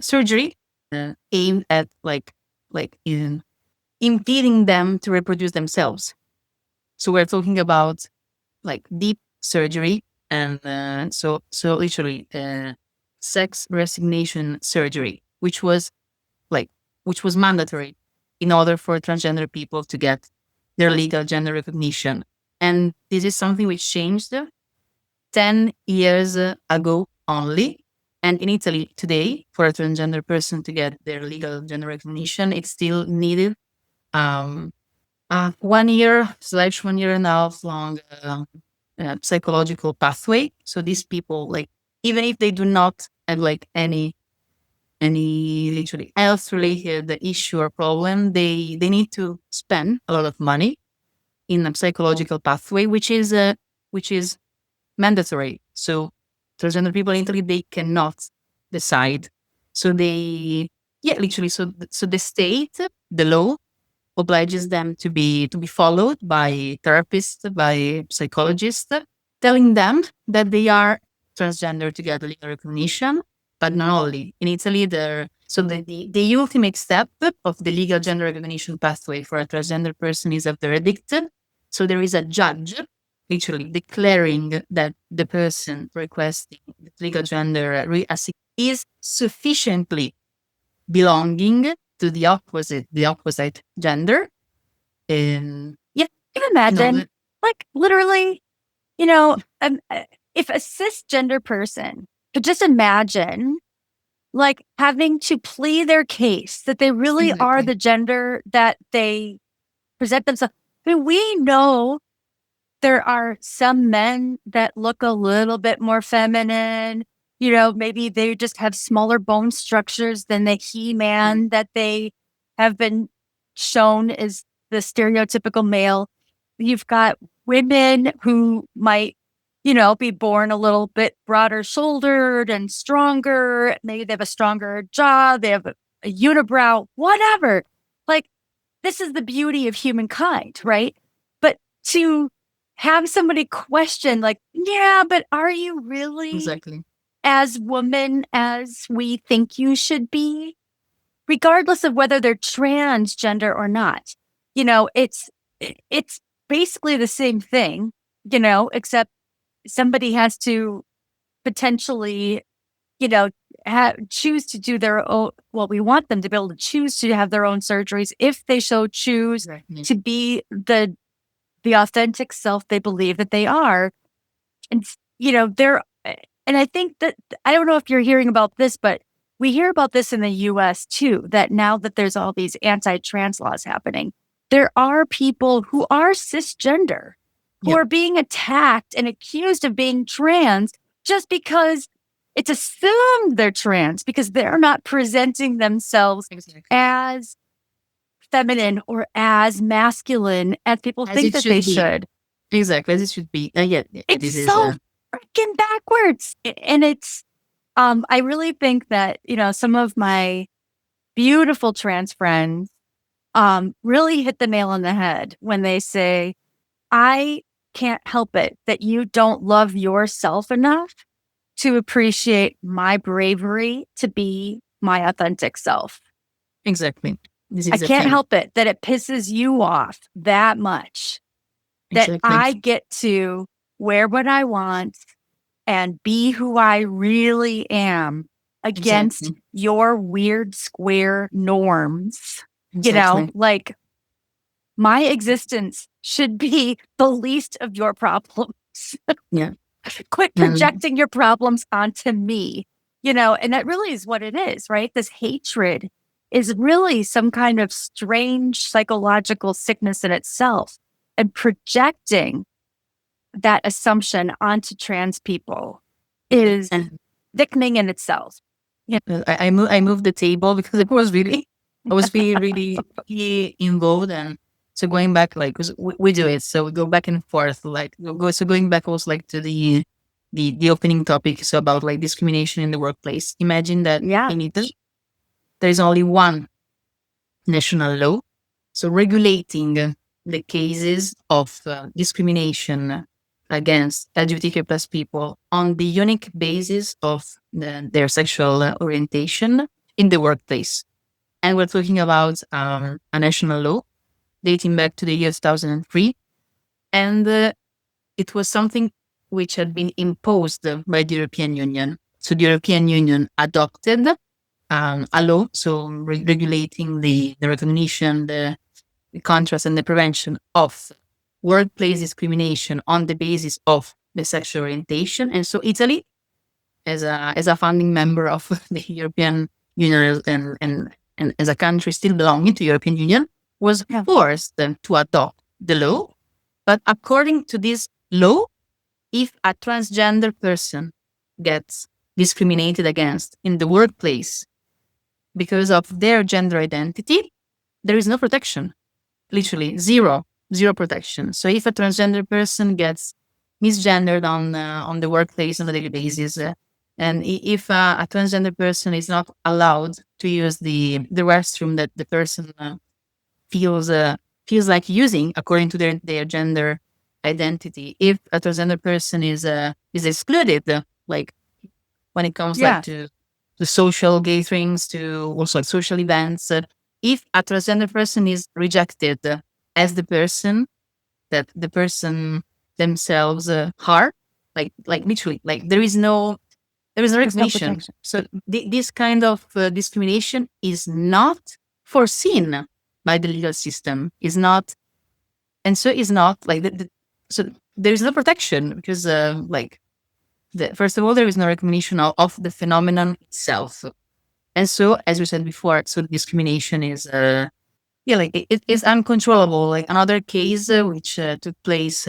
surgery aimed at in impeding them to reproduce themselves. So we're talking about like deep surgery, and so literally sex resignation surgery, which was mandatory in order for transgender people to get their legal gender recognition. And this is something which changed 10 years ago only. And in Italy today, for a transgender person to get their legal gender recognition, it's still needed 1 year / 1.5 year long psychological pathway. So these people, like, even if they do not have like any literally health related issue or problem, they need to spend a lot of money in a psychological pathway, which is mandatory. So transgender people in Italy, they cannot decide. So they, literally. So the state, the law, obliges them to be followed by therapists, by psychologists, telling them that they are transgender to get legal recognition. But not only in Italy, the ultimate step of the legal gender recognition pathway for a transgender person is a verdict. So there is a judge literally declaring that the person requesting legal gender is sufficiently belonging to the opposite gender. And
can you imagine, like literally, if a cisgender person could just imagine like having to plead their case that they really are the gender that they present themselves. I mean, we know there are some men that look a little bit more feminine. Maybe they just have smaller bone structures than the he-man that they have been shown is the stereotypical male. You've got women who might, be born a little bit broader shouldered and stronger. Maybe they have a stronger jaw. They have a unibrow, whatever. Like, this is the beauty of humankind, right? But to have somebody question, like, yeah, but are you really
Exactly.
as woman as we think you should be? Regardless of whether they're transgender or not. It's basically the same thing, except somebody has to potentially, choose to do their own. Well, we want them to be able to choose to have their own surgeries if they so choose
Exactly.
to be the authentic self they believe that they are. And, they're, and I think that, I don't know if you're hearing about this, but we hear about this in the US too, that now that there's all these anti-trans laws happening, there are people who are cisgender who are being attacked and accused of being trans just because it's assumed they're trans because they're not presenting themselves as feminine or as masculine as people think that they should.
Exactly, as it should be.
It's so freaking backwards. And it's, I really think that, some of my beautiful trans friends really hit the nail on the head when they say, I can't help it that you don't love yourself enough to appreciate my bravery to be my authentic self.
Exactly.
I can't help it that it pisses you off that much that I get to wear what I want and be who I really am against your weird square norms. Like, my existence should be the least of your problems.
Yeah.
Quit projecting your problems onto me, and that really is what it is, right? This hatred is really some kind of strange psychological sickness in itself, and projecting that assumption onto trans people is sickening in itself.
I moved the table because I was really involved, and so going back, like, 'cause we do it, so we go back and forth, like, going back also, like, to the opening topic, so about, like, discrimination in the workplace. Imagine that in Italy, there is only one national law, so regulating the cases of discrimination against LGBTQ plus people on the unique basis of their sexual orientation in the workplace. And we're talking about a national law dating back to the year 2003. And it was something which had been imposed by the European Union. So the European Union adopted a law, so regulating the recognition, the contrast, and the prevention of workplace discrimination on the basis of the sexual orientation. And so Italy, as a founding member of the European Union and as a country still belonging to the European Union, was forced to adopt the law. But according to this law, if a transgender person gets discriminated against in the workplace because of their gender identity, there is no protection. Literally zero protection. So if a transgender person gets misgendered on the workplace on a daily basis, and if a transgender person is not allowed to use the restroom that the person feels like using according to their gender identity, if a transgender person is excluded, like when it comes like to the social gatherings, to also like social events, if a transgender person is rejected as the person that the person themselves are, like literally, like there is no recognition. So this kind of discrimination is not foreseen by the legal system. Is not, and so is not like so there is no protection because first of all, there is no recognition of the phenomenon itself. And so, as we said before, so discrimination is, it is uncontrollable. Like another case which took place,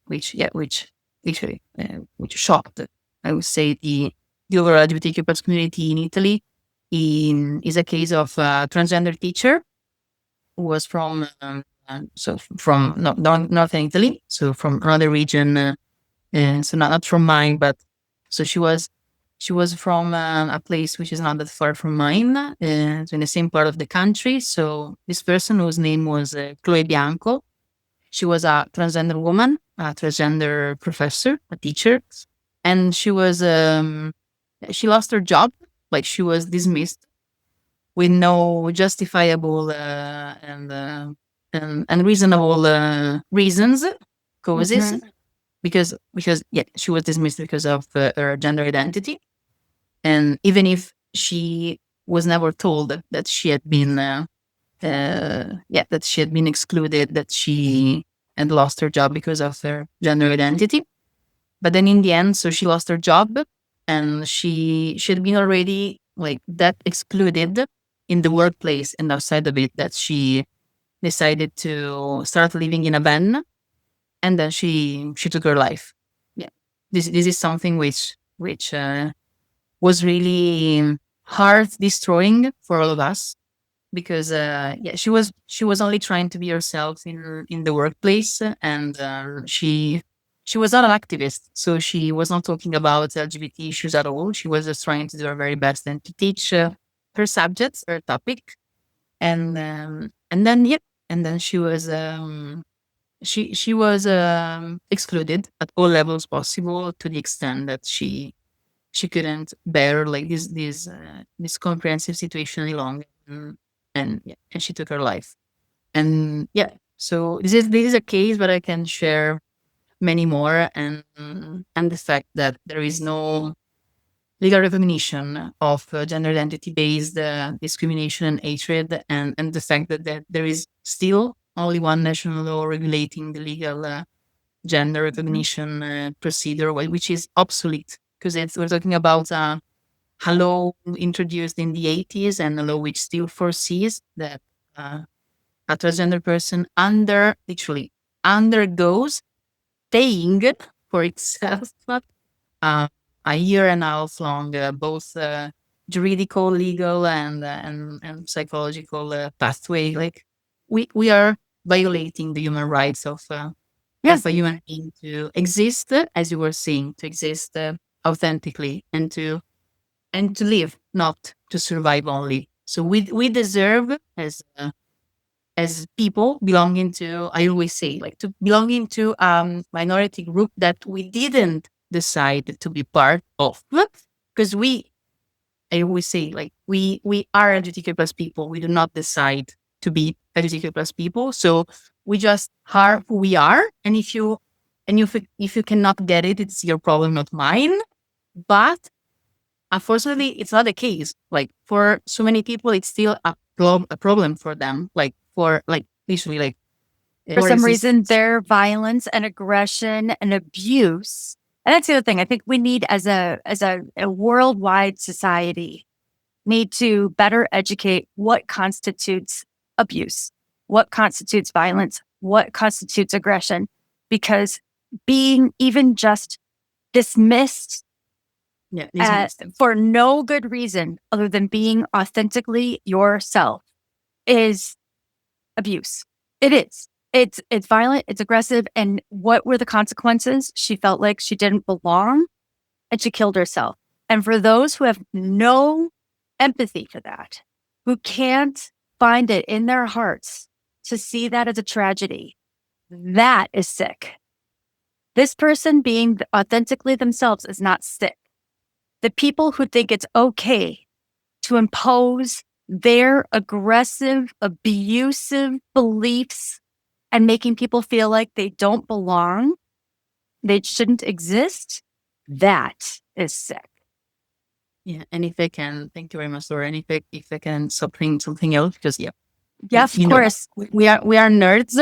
which shocked, I would say, the overall LGBTQ plus community in Italy, is a case of a transgender teacher was from from northern Italy, so from another region, and so not from mine, but so she was from a place which is not that far from mine, so in the same part of the country. So this person whose name was Chloe Bianco, she was a transgender woman, a transgender professor, a teacher, and she lost her job, like she was dismissed with no justifiable and reasonable reasons, causes,
Mhm.
because yeah, she was dismissed because of her gender identity, and even if she was never told that she had been that she had been excluded, that she had lost her job because of her gender identity. But then in the end, so she lost her job, and she had been already like that excluded in the workplace and outside of it, that she decided to start living in a van, and then she took her life. Yeah, this is something which was really heart destroying for all of us, because yeah, she was only trying to be herself in the workplace, and she was not an activist, so she was not talking about LGBT issues at all. She was just trying to do her very best and to teach her subjects, her topic, and then yeah, and then she was excluded at all levels possible, to the extent that she couldn't bear like this comprehensive situation any longer, and yeah, and she took her life. And yeah, so this is a case, but I can share many more, and the fact that there is no legal recognition of gender identity based discrimination and hatred, and the fact that there is still only one national law regulating the legal gender recognition procedure, which is obsolete, because we're talking about a law introduced in the 80s, and a law which still foresees that uh, a transgender person literally undergoes paying for itself uh, a year and a half long, both juridical, legal, and psychological pathway. Like we are violating the human rights
Yeah.
of a human being to exist, as you were saying, to exist authentically, and to live, not to survive only. So we deserve, as people belonging to, I always say, like, to belonging to minority group that we didn't decide to be part of, because I always say, like, we are LGBTQ plus people. We do not decide to be LGBTQ plus people. So we just are who we are. And if you cannot get it, it's your problem, not mine. But unfortunately, it's not the case. Like, for so many people, it's still a problem for them. Like, for like literally, like,
For
for
some
existence.
reason, their violence and aggression and abuse. And that's the other thing. I think we need, as a worldwide society, need to better educate what constitutes abuse, what constitutes violence, what constitutes aggression, because being even just dismissed
Yeah, this makes sense.
for no good reason other than being authentically yourself is abuse. It is. It's violent, it's aggressive, and what were the consequences? She felt like she didn't belong and she killed herself. And for those who have no empathy for that, who can't find it in their hearts to see that as a tragedy, that is sick. This person being authentically themselves is not sick. The people who think it's okay to impose their aggressive, abusive beliefs and making people feel like they don't belong, they shouldn't exist, that is sick.
Yeah, and if I can, thank you very much, Laura. And if I can bring something else, because yeah,
Yeah, of
you know,
course.
we are nerds,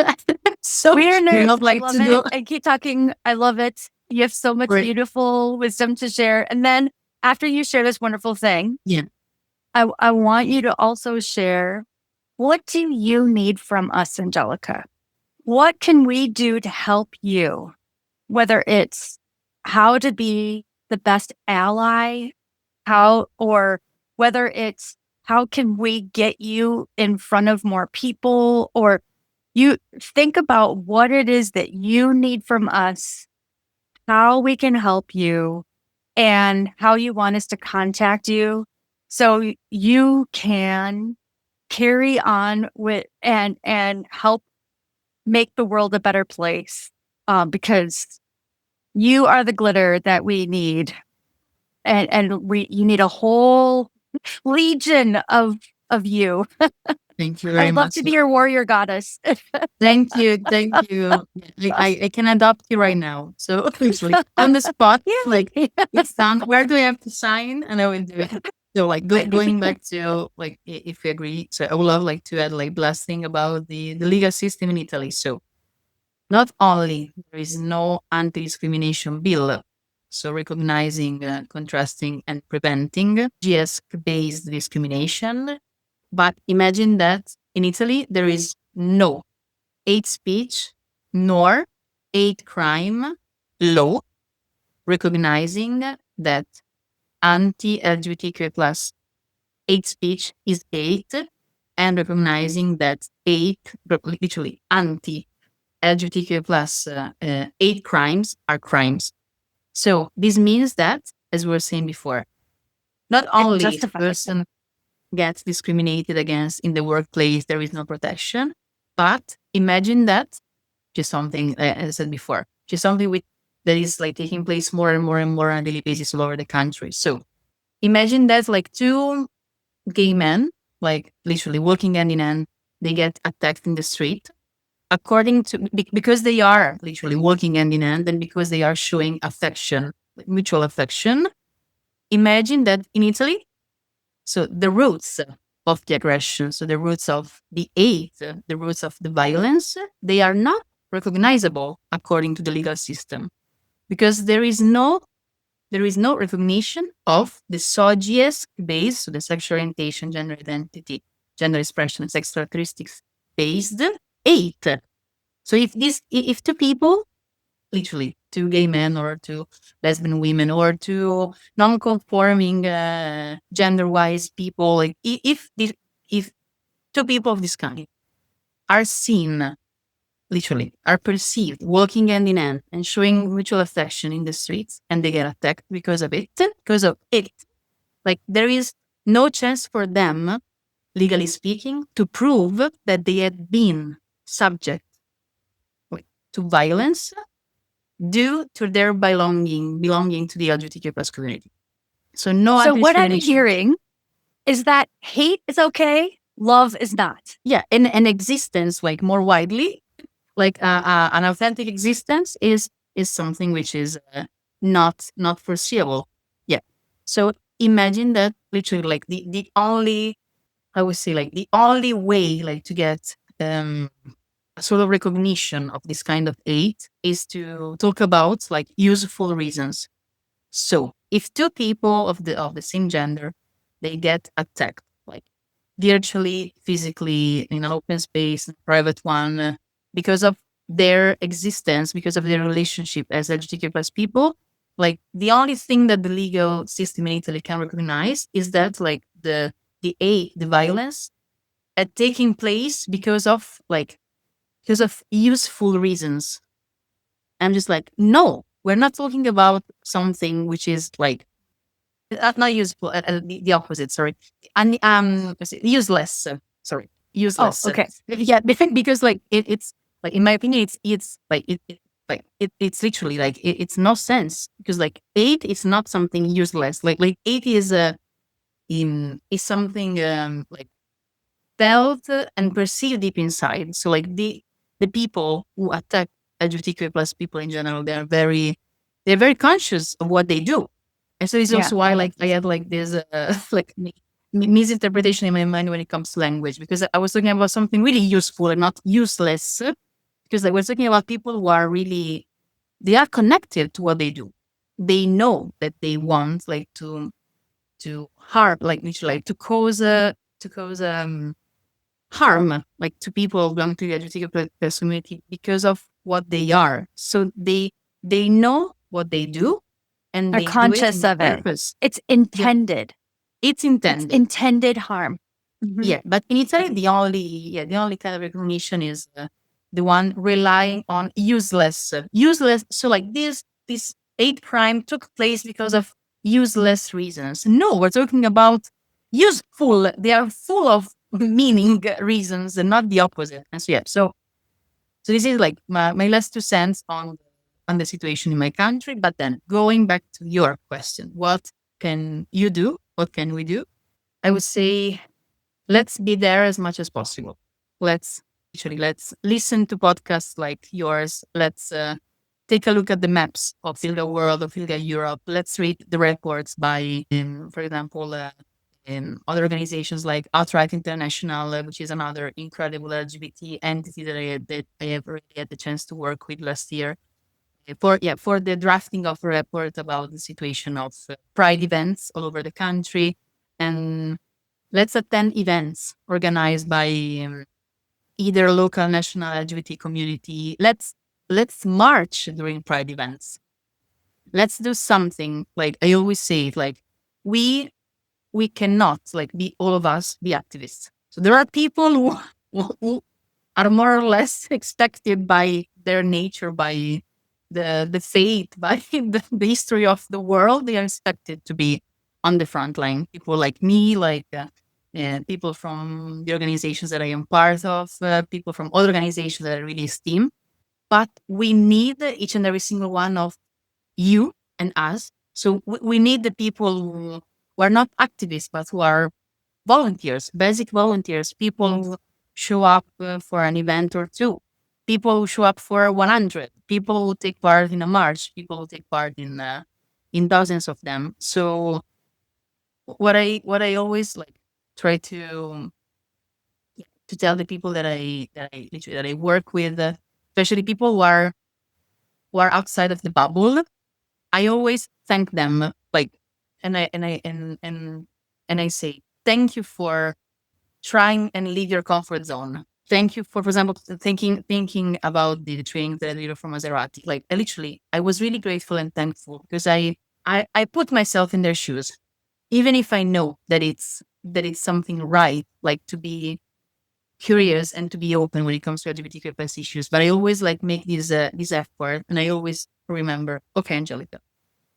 so
We are
we
nerds.
not
I
like
love
to do.
it. And keep talking. I love it. You have so much
Great.
beautiful wisdom to share. And then after you share this wonderful thing,
Yeah,
I want you to also share, what do you need from us, Angelica? What can we do to help you? Whether it's how to be the best ally, or whether it's how can we get you in front of more people? Or you think about what it is that you need from us, how we can help you, and how you want us to contact you so you can carry on with and help make the world a better place. Because you are the glitter that we need. And you need a whole legion of you.
Thank you very
I'd love
much.
to be your warrior goddess.
Thank you. Thank you. I can adopt you right now. So usually on the spot, like it's done. Where do I have to sign? And I will do it. So like going back to like if we agree, so I would love like to add like last thing about the legal system in Italy. So not only there is no anti-discrimination bill, so recognizing, contrasting, and preventing GS-based discrimination, but imagine that in Italy there is no hate speech nor hate crime law recognizing that anti-LGBTQ plus hate speech is hate and recognizing that hate, literally anti-LGBTQ plus hate crimes are crimes. So this means that, as we were saying before, not only if a person gets discriminated against in the workplace, there is no protection, but imagine that just something, as I said before, just something that is like taking place more and more and more on a daily basis all over the country. So imagine that like two gay men, like literally walking hand in hand, they get attacked in the street according to because they are literally walking hand in hand and because they are showing affection, like mutual affection. Imagine that in Italy, so the roots of the aggression, so the roots of the hate, the roots of the violence, they are not recognizable according to the legal system because there is no recognition of the SOGS base, so the sexual orientation, gender identity, gender expression, sex characteristics based hate. So if two people, literally two gay men or two lesbian women or two non-conforming gender-wise people, like if two people of this kind are seen, literally are perceived walking hand in hand and showing mutual affection in the streets and they get attacked because of it, like there is no chance for them, legally speaking, to prove that they had been subject to violence due to their belonging to the LGBTQ plus community. So no.
So what I'm hearing is that hate is okay, love is not.
Yeah, and existence, like more widely, like an authentic existence is something which is not foreseeable. Yeah. So imagine that literally, like the only, I would say, like the only way, like to get a sort of recognition of this kind of hate is to talk about like useful reasons. So if two people of the same gender, they get attacked, like virtually, physically, in an open space, private one, because of their existence, because of their relationship as LGBTQ plus people, like the only thing that the legal system in Italy can recognize is that like the violence taking place because of useful reasons. I'm just like, no, we're not talking about something which is like not useful. The opposite. Sorry, and useless. Sorry, useless.
Oh, okay.
Yeah, because like it's like in my opinion, it's like it's literally like it's no sense because like hate is not something useless. Like hate is is something like felt and perceived deep inside. So like the people who attack LGBTQ plus people in general, they're very conscious of what they do. And so it's also why like I have like this like misinterpretation in my mind when it comes to language, because I was talking about something really useful and not useless, because I was talking about people who are really, they are connected to what they do. They know that they want like to harm, like literally like to cause harm, like to people belonging to the LGBTQ community because of what they are. So they know what they do and
Are
they
conscious
do it
of it.
purpose.
It's intended.
It's
It's
intended.
intended harm. Mhm.
Yeah, but in Italy, the only kind of recognition is the one relying on useless. So like this hate crime took place because of useless reasons. No, we're talking about useful. They are full of meaning reasons and not the opposite. And so yeah, so this is like my last 2 cents on the situation in my country. But then going back to your question, what can you do? What can we do? I would say let's be there as much as possible. Let's let's listen to podcasts like yours. Let's take a look at the maps of ILGA World, of ILGA Europe. Let's read the reports by, for example, in other organizations like Outright International, which is another incredible LGBT entity that I have already had the chance to work with last year. For the drafting of a report about the situation of pride events all over the country, and let's attend events organized by either local, national LGBT community. Let's march during pride events. Let's do something. Like I always say, like we we cannot like be all of us be activists. So there are people who are more or less expected by their nature, by the fate, by the history of the world. They are expected to be on the front line. People like me, like people from the organizations that I am part of, people from other organizations that I really esteem. But we need each and every single one of you and us. So we need the people who are not activists, but who are volunteers, basic volunteers, people who show up for an event or two, people who show up for 100, people who take part in a march, people who take part in dozens of them. So what I always like try to tell the people that I work with, especially people who are outside of the bubble, I always thank them, like, and I say thank you for trying and leave your comfort zone. Thank you for example, thinking about the training that I did for Maserati. Like, I was really grateful and thankful because I put myself in their shoes, even if I know that it's something right, like to be curious and to be open when it comes to LGBTQ plus issues. But I always like make this effort, and I always remember, okay, Angelica,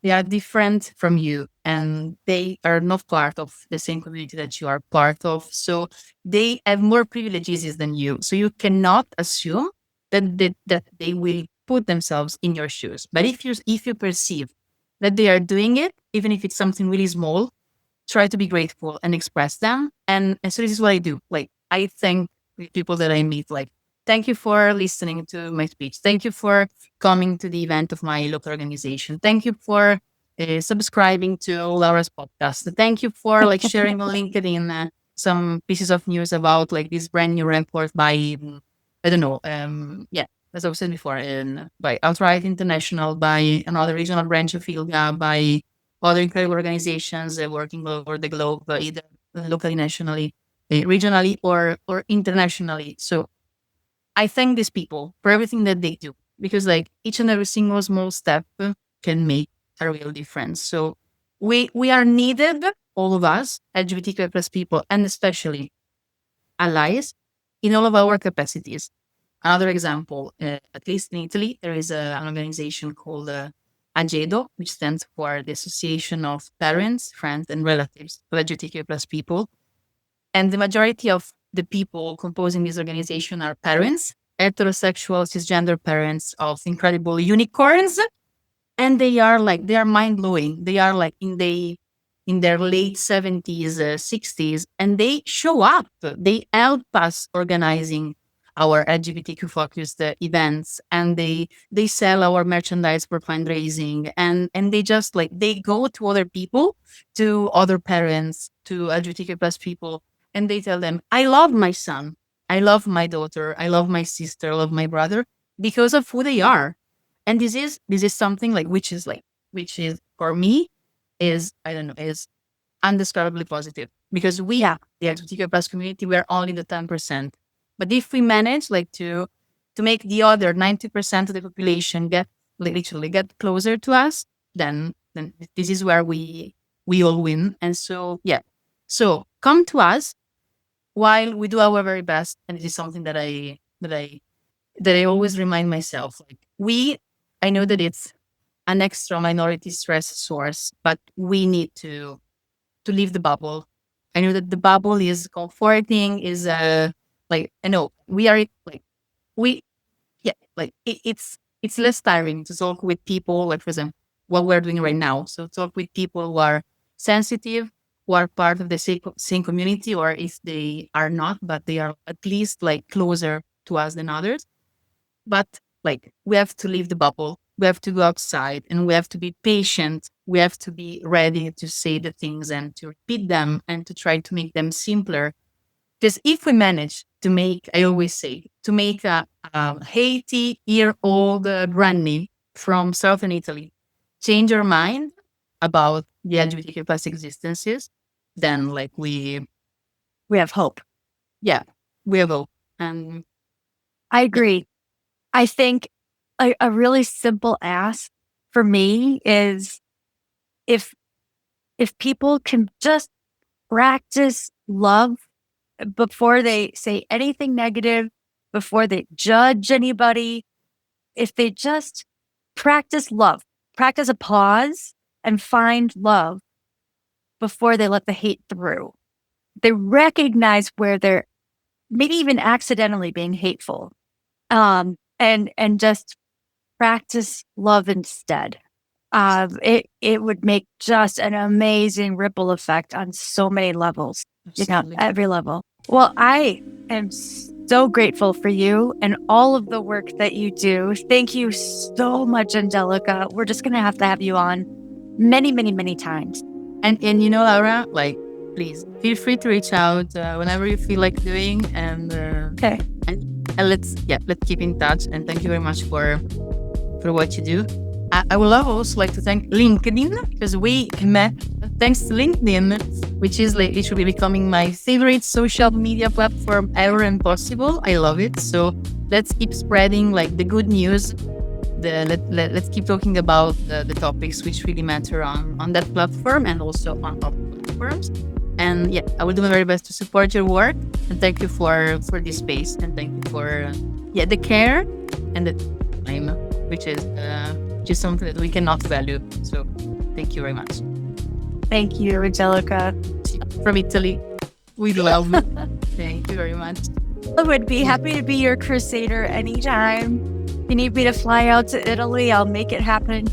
they are different from you and they are not part of the same community that you are part of. So they have more privileges than you. So you cannot assume that they will put themselves in your shoes. But if you perceive that they are doing it, even if it's something really small, try to be grateful and express them. And so this is what I do. Like I thank the people that I meet, like, thank you for listening to my speech. Thank you for coming to the event of my local organization. Thank you for subscribing to Laura's podcast. Thank you for like sharing on LinkedIn some pieces of news about like this brand new report by I don't know, yeah, as I was saying before, by Outright International, by another regional branch of ILGA, by other incredible organizations working all over the globe, either locally, nationally, regionally, or internationally. So I thank these people for everything that they do because like each and every single small step can make a real difference. So we are needed, all of us, LGBTQ plus people, and especially allies, in all of our capacities. Another example, at least in Italy, there is an organization called AGEDO, which stands for the Association of Parents, Friends, and Relatives of LGBTQ plus people. And the majority of the people composing this organization are parents, heterosexual, cisgender parents of incredible unicorns. And they are mind blowing. They are like in their late 70s, 60s, and they show up. They help us organizing our LGBTQ focused events, and they sell our merchandise for fundraising, and they just like they go to other people, to other parents, to LGBTQ plus people, and they tell them, I love my son, I love my daughter, I love my sister, I love my brother because of who they are. And this is something like which is for me is, I don't know, is undescribably positive because we,
Yeah.
the LGBTQ plus community, we're only the 10%. But if we manage like to make the other 90% of the population get like, literally get closer to us, then this is where we all win. And so yeah, So come to us while we do our very best. And this is something that I always remind myself. Like I know that it's an extra minority stress source, but we need to leave the bubble. I know that the bubble is comforting, is like I know we are like we yeah, like it's less tiring to talk with people, like for example, what we're doing right now. So talk with people who are sensitive, who are part of the same community, or if they are not, but they are at least like closer to us than others. But like we have to leave the bubble. We have to go outside and we have to be patient. We have to be ready to say the things and to repeat them and to try to make them simpler. Because if we manage to make, I always say, to make a 80-year-old granny from Southern Italy change her mind about the LGBTQ plus existences, then like
We have hope.
yeah, we have hope. And
I agree. I think a really simple ask for me is if people can just practice love before they say anything negative, before they judge anybody, if they just practice love, practice a pause and find love before they let the hate through. They recognize where they're maybe even accidentally being hateful. And just practice love instead. It would make just an amazing ripple effect on so many levels,
absolutely.
every level. Well, I am so grateful for you and all of the work that you do. Thank you so much, Angelica. We're just going to have you on many, many, many times.
And Laura, like, please feel free to reach out whenever you feel like doing. And
Okay.
and let's keep in touch. And thank you very much for what you do. I would love also like to thank LinkedIn, because we met thanks to LinkedIn, which is like literally becoming my favorite social media platform ever and possible. I love it. So let's keep spreading like the good news. Let's keep talking about the topics which really matter on that platform and also on other platforms. And yeah, I will do my very best to support your work. And thank you for this space, and thank you for the care and the time, which is just something that we cannot value. So thank you very much.
Thank you, Angelica.
From Italy, we love it. Thank you very much.
I would be happy to be your crusader anytime. If you need me to fly out to Italy, I'll make it happen.